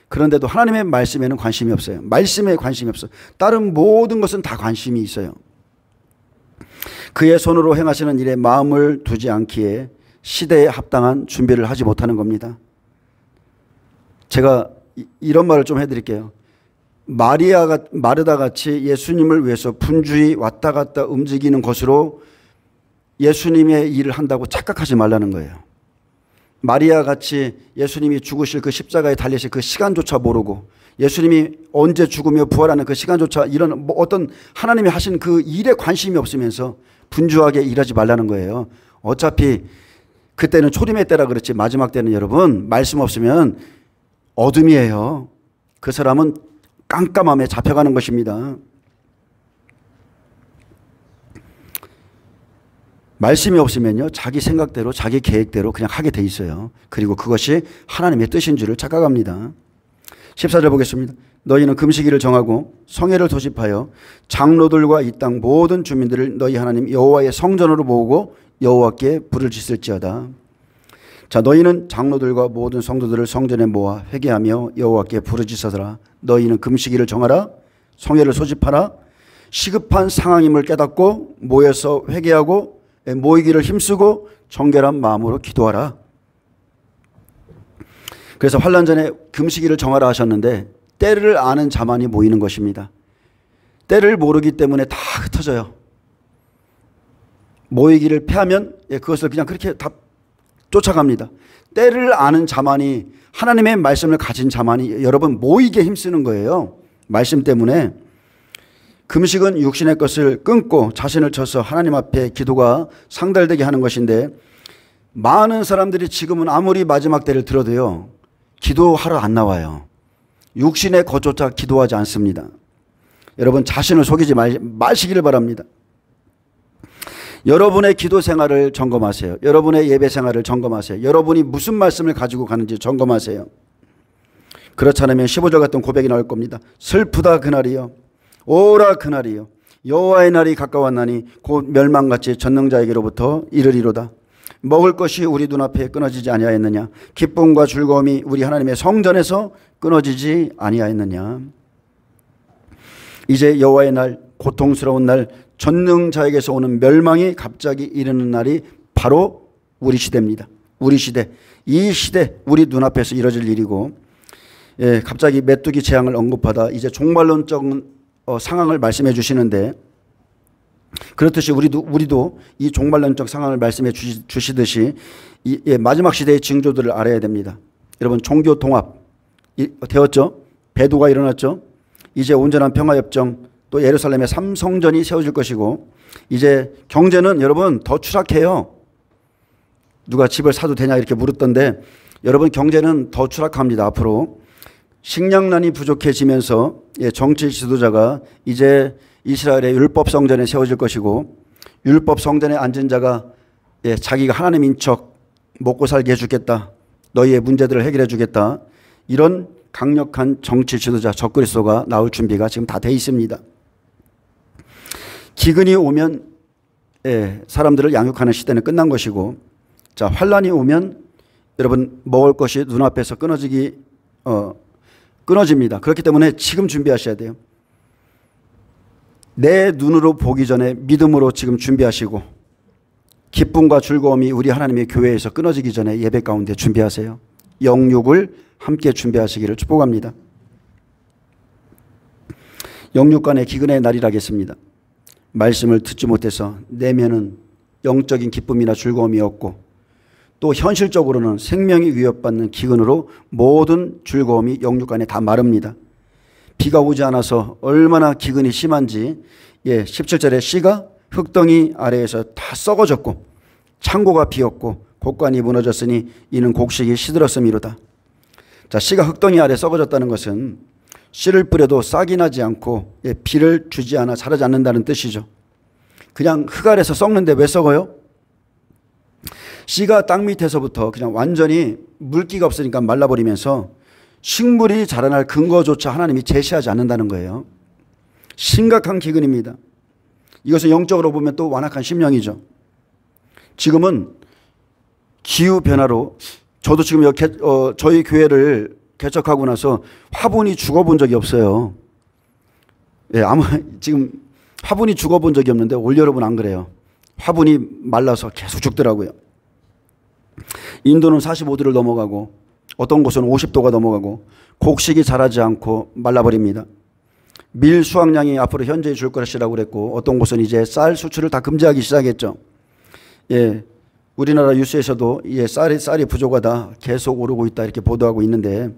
그런데도 하나님의 말씀에는 관심이 없어요. 말씀에 관심이 없어요. 다른 모든 것은 다 관심이 있어요. 그의 손으로 행하시는 일에 마음을 두지 않기에 시대에 합당한 준비를 하지 못하는 겁니다. 제가 이런 말을 좀 해드릴게요. 마르다 같이 예수님을 위해서 분주히 왔다 갔다 움직이는 것으로 예수님의 일을 한다고 착각하지 말라는 거예요. 마리아 같이 예수님이 죽으실 그 십자가에 달리실 그 시간조차 모르고, 예수님이 언제 죽으며 부활하는 그 시간조차, 이런 어떤 하나님이 하신 그 일에 관심이 없으면서 분주하게 일하지 말라는 거예요. 어차피 그때는 초림의 때라 그렇지 마지막 때는 여러분 말씀 없으면 어둠이에요. 그 사람은 깜깜함에 잡혀가는 것입니다. 말씀이 없으면요, 자기 생각대로 자기 계획대로 그냥 하게 돼 있어요. 그리고 그것이 하나님의 뜻인 줄을 착각합니다. 14절 보겠습니다. 너희는 금식일을 정하고 성회를 소집하여 장로들과 이 땅 모든 주민들을 너희 하나님 여호와의 성전으로 모으고 여호와께 불을 지을지어다. 자, 너희는 장로들과 모든 성도들을 성전에 모아 회개하며 여호와께 부르짖으라. 너희는 금식일을 정하라. 성회를 소집하라. 시급한 상황임을 깨닫고 모여서 회개하고 모이기를 힘쓰고 정결한 마음으로 기도하라. 그래서 환난 전에 금식일을 정하라 하셨는데 때를 아는 자만이 모이는 것입니다. 때를 모르기 때문에 다 흩어져요. 모이기를 패하면 그것을 그냥 그렇게 다 쫓아갑니다. 때를 아는 자만이, 하나님의 말씀을 가진 자만이 여러분 모이게 힘쓰는 거예요. 말씀 때문에. 금식은 육신의 것을 끊고 자신을 쳐서 하나님 앞에 기도가 상달되게 하는 것인데, 많은 사람들이 지금은 아무리 마지막 때를 들어도요, 기도하러 안 나와요. 육신의 것조차 기도하지 않습니다. 여러분 자신을 속이지 마시기를 바랍니다. 여러분의 기도 생활을 점검하세요. 여러분의 예배 생활을 점검하세요. 여러분이 무슨 말씀을 가지고 가는지 점검하세요. 그렇지 않으면 15절 같은 고백이 나올 겁니다. 슬프다 그날이요, 오라 그날이요, 여호와의 날이 가까웠나니 곧 멸망같이 전능자에게로부터 이르리로다. 먹을 것이 우리 눈앞에 끊어지지 아니하였느냐, 기쁨과 즐거움이 우리 하나님의 성전에서 끊어지지 아니하였느냐. 이제 여호와의 날, 고통스러운 날, 전능자에게서 오는 멸망이 갑자기 이르는 날이 바로 우리 시대입니다. 우리 시대, 이 시대 우리 눈앞에서 이뤄질 일이고, 갑자기 메뚜기 재앙을 언급하다 이제 종말론적 상황을 말씀해 주시는데, 그렇듯이 우리도 이 종말론적 상황을 말씀해 주시듯이 마지막 시대의 징조들을 알아야 됩니다. 여러분, 종교 통합 되었죠? 배도가 일어났죠? 이제 온전한 평화협정, 또 예루살렘의 3성전이 세워질 것이고, 이제 경제는 여러분 더 추락해요. 누가 집을 사도 되냐 이렇게 물었던데, 여러분 경제는 더 추락합니다. 앞으로 식량난이 부족해지면서 정치 지도자가 이제 이스라엘의 율법 성전에 세워질 것이고, 율법 성전에 앉은 자가 자기가 하나님인 척 먹고 살게 해주겠다, 너희의 문제들을 해결해 주겠다, 이런 강력한 정치 지도자 적그리스도가 나올 준비가 지금 다 돼 있습니다. 기근이 오면 사람들을 양육하는 시대는 끝난 것이고, 자, 환란이 오면 여러분 먹을 것이 눈앞에서 끊어집니다. 그렇기 때문에 지금 준비하셔야 돼요. 내 눈으로 보기 전에 믿음으로 지금 준비하시고, 기쁨과 즐거움이 우리 하나님의 교회에서 끊어지기 전에 예배 가운데 준비하세요. 영육을 함께 준비하시기를 축복합니다. 영육간의 기근의 날이라겠습니다. 말씀을 듣지 못해서 내면은 영적인 기쁨이나 즐거움이 없고, 또 현실적으로는 생명이 위협받는 기근으로 모든 즐거움이 영육간에 다 마릅니다. 비가 오지 않아서 얼마나 기근이 심한지 17절에 씨가 흙덩이 아래에서 다 썩어졌고 창고가 비었고 곡관이 무너졌으니 이는 곡식이 시들었음이로다. 자, 씨가 흙덩이 아래 썩어졌다는 것은 씨를 뿌려도 싹이 나지 않고 비를 주지 않아 자라지 않는다는 뜻이죠. 그냥 흙 아래서 썩는데 왜 썩어요? 씨가 땅 밑에서부터 그냥 완전히 물기가 없으니까 말라버리면서 식물이 자라날 근거조차 하나님이 제시하지 않는다는 거예요. 심각한 기근입니다. 이것은 영적으로 보면 또 완악한 심령이죠. 지금은 기후변화로, 저도 지금 저희 교회를 개척하고 나서 화분이 죽어본 적이 없어요. 아마 지금 화분이 죽어본 적이 없는데 올 여름은 안 그래요. 화분이 말라서 계속 죽더라고요. 인도는 45도를 넘어가고 어떤 곳은 50도가 넘어가고 곡식이 자라지 않고 말라버립니다. 밀 수확량이 앞으로 현저히 줄 것이라고 그랬고, 어떤 곳은 이제 쌀 수출을 다 금지하기 시작했죠. 우리나라 뉴스에서도 쌀이 부족하다, 계속 오르고 있다 이렇게 보도하고 있는데,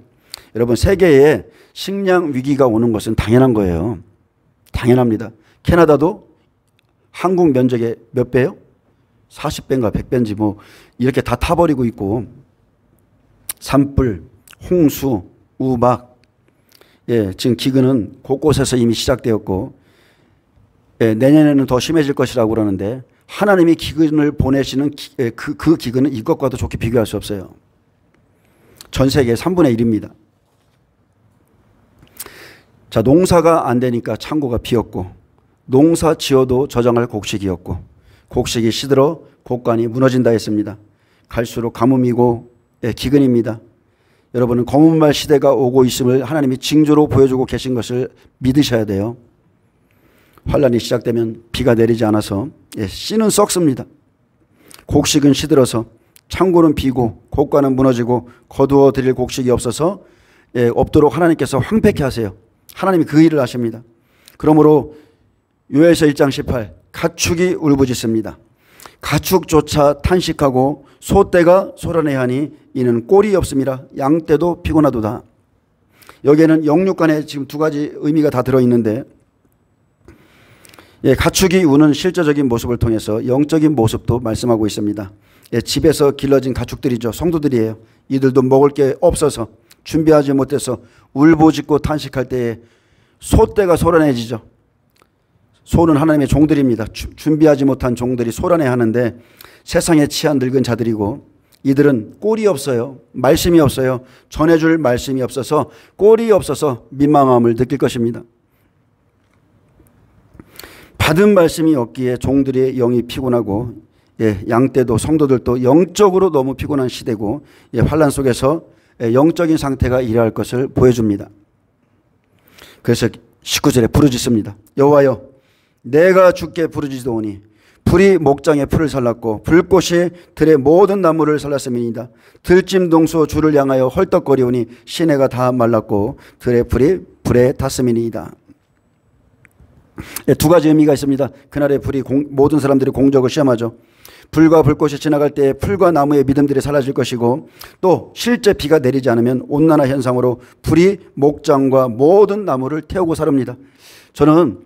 여러분 세계에 식량 위기가 오는 것은 당연한 거예요. 당연합니다. 캐나다도 한국 면적의 몇 배요? 40배인가 100배인지 뭐 이렇게 다 타버리고 있고, 산불, 홍수, 우박, 지금 기근은 곳곳에서 이미 시작되었고, 내년에는 더 심해질 것이라고 그러는데, 하나님이 기근을 보내시는 그 기근은 이것과도 좋게 비교할 수 없어요. 전 세계 3분의 1입니다. 자, 농사가 안 되니까 창고가 비었고, 농사 지어도 저장할 곡식이었고, 곡식이 시들어 곡간이 무너진다 했습니다. 갈수록 가뭄이고 기근입니다. 여러분은 검은 말 시대가 오고 있음을 하나님이 징조로 보여주고 계신 것을 믿으셔야 돼요. 환란이 시작되면 비가 내리지 않아서 씨는 썩습니다. 곡식은 시들어서 창고는 비고 곡간은 무너지고 거두어 드릴 곡식이 없어서 없도록 하나님께서 황폐케 하세요. 하나님이 그 일을 하십니다. 그러므로 요엘서 1장 18, 가축이 울부짖습니다. 가축조차 탄식하고 소떼가 소란해야 하니 이는 꼴이 없음이라. 양떼도 피곤하도다. 여기에는 영육간에 지금 두 가지 의미가 다 들어있는데, 가축이 우는 실제적인 모습을 통해서 영적인 모습도 말씀하고 있습니다. 집에서 길러진 가축들이죠. 성도들이에요. 이들도 먹을 게 없어서 준비하지 못해서 울부짖고 탄식할 때에 소떼가 소란해지죠. 소는 하나님의 종들입니다. 준비하지 못한 종들이 소란해 하는데, 세상에 치안 늙은 자들이고 이들은 꼴이 없어요. 말씀이 없어요. 전해줄 말씀이 없어서 꼴이 없어서 민망함을 느낄 것입니다. 받은 말씀이 없기에 종들의 영이 피곤하고 양떼도 성도들도 영적으로 너무 피곤한 시대고 환난 속에서 영적인 상태가 이러할 것을 보여줍니다. 그래서 19절에 부르짖습니다. 여호와여 내가 주께 부르짖으오니 불이 목장의 풀을 살랐고 불꽃이 들의 모든 나무를 살랐음이니이다. 들짐동소 주를 향하여 헐떡거리오니 시내가 다 말랐고 들의 풀이 불에 탔음이니이다. 두 가지 의미가 있습니다. 그날의 불이 모든 사람들이 공적을 시험하죠. 불과 불꽃이 지나갈 때 풀과 나무의 믿음들이 사라질 것이고 또 실제 비가 내리지 않으면 온난화 현상으로 불이 목장과 모든 나무를 태우고 사릅니다. 저는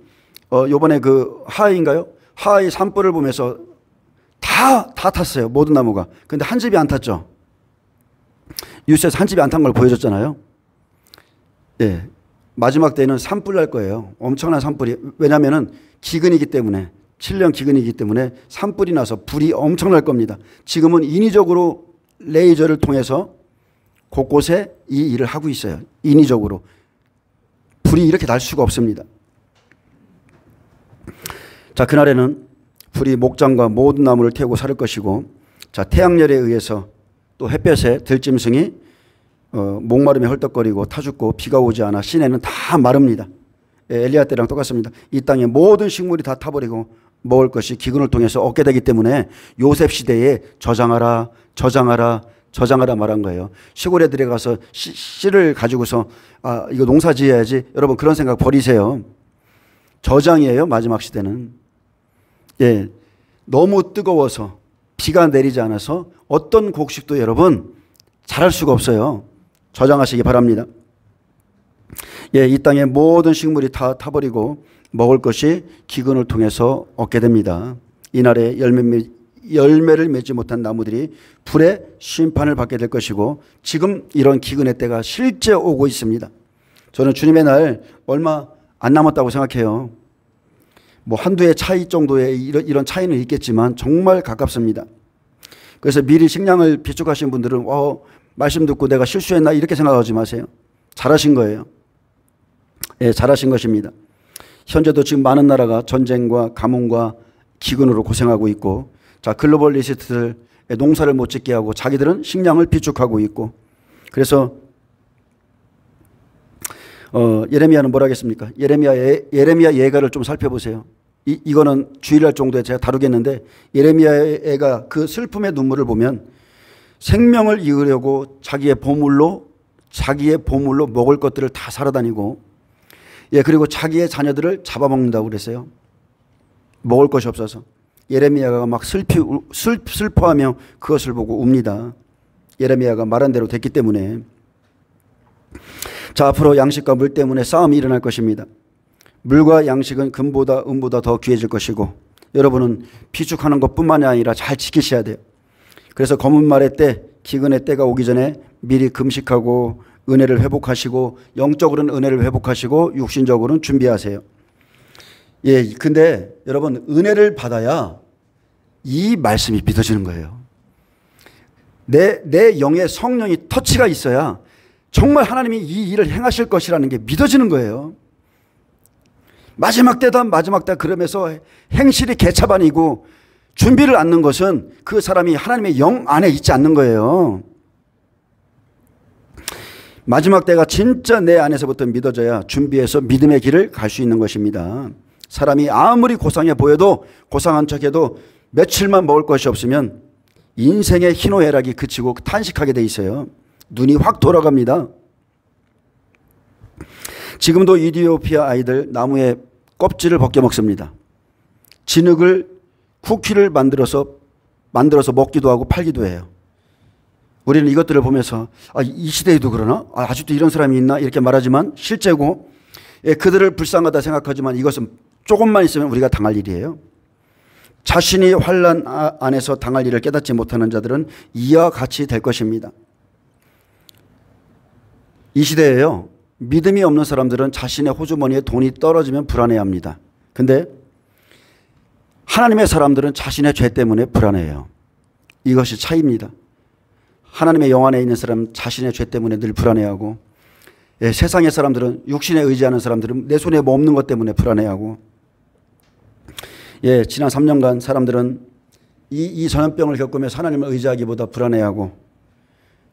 요번에 그 하하이인가요? 하하이 산불을 보면서 다 탔어요. 모든 나무가. 근데 한 집이 안 탔죠. 뉴스에서 한 집이 안 탄 걸 보여줬잖아요. 예. 마지막 때는 산불 날 거예요. 엄청난 산불이. 왜냐하면 기근이기 때문에 7년 기근이기 때문에 산불이 나서 불이 엄청날 겁니다. 지금은 인위적으로 레이저를 통해서 곳곳에 이 일을 하고 있어요. 인위적으로. 불이 이렇게 날 수가 없습니다. 자, 그날에는 불이 목장과 모든 나무를 태우고 사를 것이고, 자, 태양열에 의해서 또 햇볕에 들짐승이 목마름에 헐떡거리고 타죽고 비가 오지 않아 시내는 다 마릅니다. 엘리야 때랑 똑같습니다. 이 땅의 모든 식물이 다 타버리고 먹을 것이 기근을 통해서 얻게 되기 때문에 요셉 시대에 저장하라 말한 거예요. 시골에 들어가서 씨를 가지고서 이거 농사 지어야지. 여러분 그런 생각 버리세요. 저장이에요. 마지막 시대는. 예, 너무 뜨거워서 비가 내리지 않아서 어떤 곡식도 여러분 자랄 수가 없어요. 저장하시기 바랍니다. 예, 이 땅의 모든 식물이 다 타버리고 먹을 것이 기근을 통해서 얻게 됩니다. 이날에 열매를 맺지 못한 나무들이 불의 심판을 받게 될 것이고 지금 이런 기근의 때가 실제 오고 있습니다. 저는 주님의 날 얼마 안 남았다고 생각해요. 뭐 한두 해 차이 정도의 이런 차이는 있겠지만 정말 가깝습니다. 그래서 미리 식량을 비축하신 분들은 말씀 듣고 내가 실수했나 이렇게 생각하지 마세요. 잘하신 거예요. 예, 잘하신 것입니다. 현재도 지금 많은 나라가 전쟁과 가뭄과 기근으로 고생하고 있고, 자, 글로벌리스트들 농사를 못 짓게 하고 자기들은 식량을 비축하고 있고, 그래서 예레미야는 뭐라 하겠습니까? 예레미야 예가를 좀 살펴보세요. 이거는 주일날 정도에 제가 다루겠는데, 예레미야의 애가 그 슬픔의 눈물을 보면 생명을 이으려고 자기의 보물로 먹을 것들을 다 사러 다니고, 예, 그리고 자기의 자녀들을 잡아먹는다고 그랬어요. 먹을 것이 없어서. 예레미야가 막 슬퍼하며 그것을 보고 웁니다. 예레미야가 말한 대로 됐기 때문에. 자, 앞으로 양식과 물 때문에 싸움이 일어날 것입니다. 물과 양식은 금보다 은보다 더 귀해질 것이고, 여러분은 비축하는 것뿐만이 아니라 잘 지키셔야 돼요. 그래서 검은 말의 때, 기근의 때가 오기 전에 미리 금식하고 은혜를 회복하시고, 영적으로는 은혜를 회복하시고 육신적으로는 준비하세요. 예, 근데 여러분 은혜를 받아야 이 말씀이 믿어지는 거예요. 내 영의 성령이 터치가 있어야 정말 하나님이 이 일을 행하실 것이라는 게 믿어지는 거예요. 마지막 때다 그러면서 행실이 개차반이고 준비를 않는 것은 그 사람이 하나님의 영 안에 있지 않는 거예요. 마지막 때가 진짜 내 안에서부터 믿어져야 준비해서 믿음의 길을 갈 수 있는 것입니다. 사람이 아무리 고상해 보여도, 고상한 척해도 며칠만 먹을 것이 없으면 인생의 희노애락이 그치고 탄식하게 돼 있어요. 눈이 확 돌아갑니다. 지금도 이디오피아 아이들 나무에 껍질을 벗겨 먹습니다. 진흙을 쿠키를 만들어서 먹기도 하고 팔기도 해요. 우리는 이것들을 보면서 이 시대에도 그러나? 아직도 이런 사람이 있나? 이렇게 말하지만 실제고, 예, 그들을 불쌍하다 생각하지만 이것은 조금만 있으면 우리가 당할 일이에요. 자신이 환난 안에서 당할 일을 깨닫지 못하는 자들은 이와 같이 될 것입니다. 이 시대에요, 믿음이 없는 사람들은 자신의 호주머니에 돈이 떨어지면 불안해합니다. 근데 하나님의 사람들은 자신의 죄 때문에 불안해해요. 이것이 차이입니다. 하나님의 영 안에 있는 사람 자신의 죄 때문에 늘 불안해하고, 예, 세상의 사람들은, 육신에 의지하는 사람들은 내 손에 뭐 없는 것 때문에 불안해하고, 예, 지난 3년간 사람들은 이 전염병을 겪으면서 하나님을 의지하기보다 불안해하고,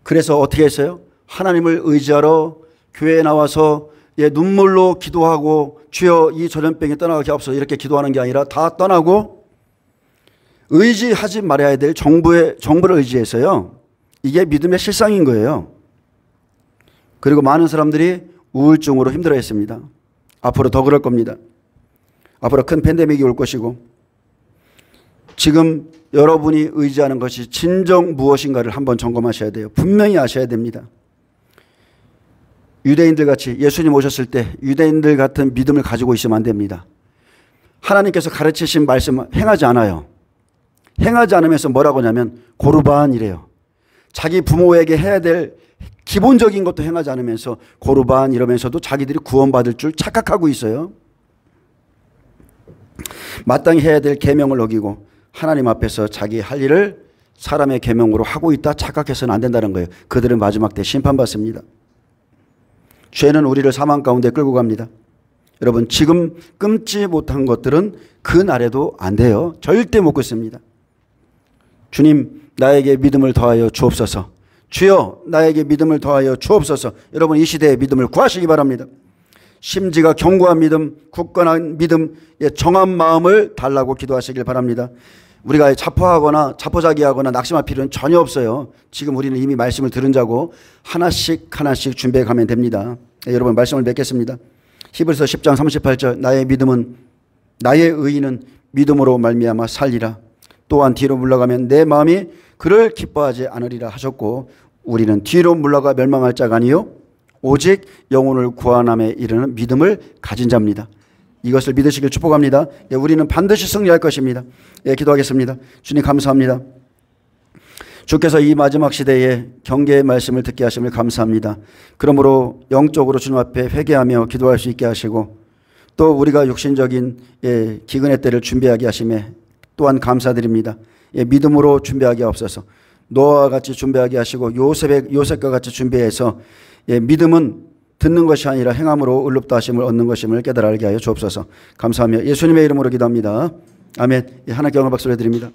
그래서 어떻게 했어요? 하나님을 의지하러 교회에 나와서, 예, 눈물로 기도하고, 주여 이 전염병이 떠나게 없어, 이렇게 기도하는 게 아니라 다 떠나고 의지하지 말아야 될 정부를 의지해서요. 이게 믿음의 실상인 거예요. 그리고 많은 사람들이 우울증으로 힘들어했습니다. 앞으로 더 그럴 겁니다. 앞으로 큰 팬데믹이 올 것이고, 지금 여러분이 의지하는 것이 진정 무엇인가를 한번 점검하셔야 돼요. 분명히 아셔야 됩니다. 유대인들 같이 예수님 오셨을 때 유대인들 같은 믿음을 가지고 있으면 안 됩니다. 하나님께서 가르치신 말씀 행하지 않아요. 행하지 않으면서 뭐라고 하냐면 고르반이래요. 자기 부모에게 해야 될 기본적인 것도 행하지 않으면서 고르반 이러면서도 자기들이 구원받을 줄 착각하고 있어요. 마땅히 해야 될 계명을 어기고 하나님 앞에서 자기 할 일을 사람의 계명으로 하고 있다 착각해서는 안 된다는 거예요. 그들은 마지막 때 심판받습니다. 죄는 우리를 사망 가운데 끌고 갑니다. 여러분, 지금 끊지 못한 것들은 그 날에도 안 돼요. 절대 못 끊습니다. 주님, 나에게 믿음을 더하여 주옵소서. 주여, 나에게 믿음을 더하여 주옵소서. 여러분, 이 시대에 믿음을 구하시기 바랍니다. 심지가 견고한 믿음, 굳건한 믿음, 정한 마음을 달라고 기도하시길 바랍니다. 우리가 자포하거나 자포자기하거나 낙심할 필요는 전혀 없어요. 지금 우리는 이미 말씀을 들은 자고 하나씩 하나씩 준비해 가면 됩니다. 여러분, 말씀을 맺겠습니다. 히브리서 10장 38절, 나의 의인은 믿음으로 말미암아 살리라. 또한 뒤로 물러가면 내 마음이 그를 기뻐하지 않으리라 하셨고, 우리는 뒤로 물러가 멸망할 자가 아니요 오직 영혼을 구원함에 이르는 믿음을 가진 자입니다. 이것을 믿으시길 축복합니다. 예, 우리는 반드시 승리할 것입니다. 예, 기도하겠습니다. 주님, 감사합니다. 주께서 이 마지막 시대에 경계의 말씀을 듣게 하심을 감사합니다. 그러므로 영적으로 주님 앞에 회개하며 기도할 수 있게 하시고, 또 우리가 육신적인 기근의 때를 준비하게 하심에 또한 감사드립니다. 예, 믿음으로 준비하게 없어서 노아와 같이 준비하게 하시고 요셉과 같이 준비해서, 예, 믿음은 듣는 것이 아니라 행함으로 의롭다 하심을 얻는 것임을 깨달아 알게 하여 주옵소서. 감사하며 예수님의 이름으로 기도합니다. 아멘. 예, 하나님께 영광 박수를 드립니다.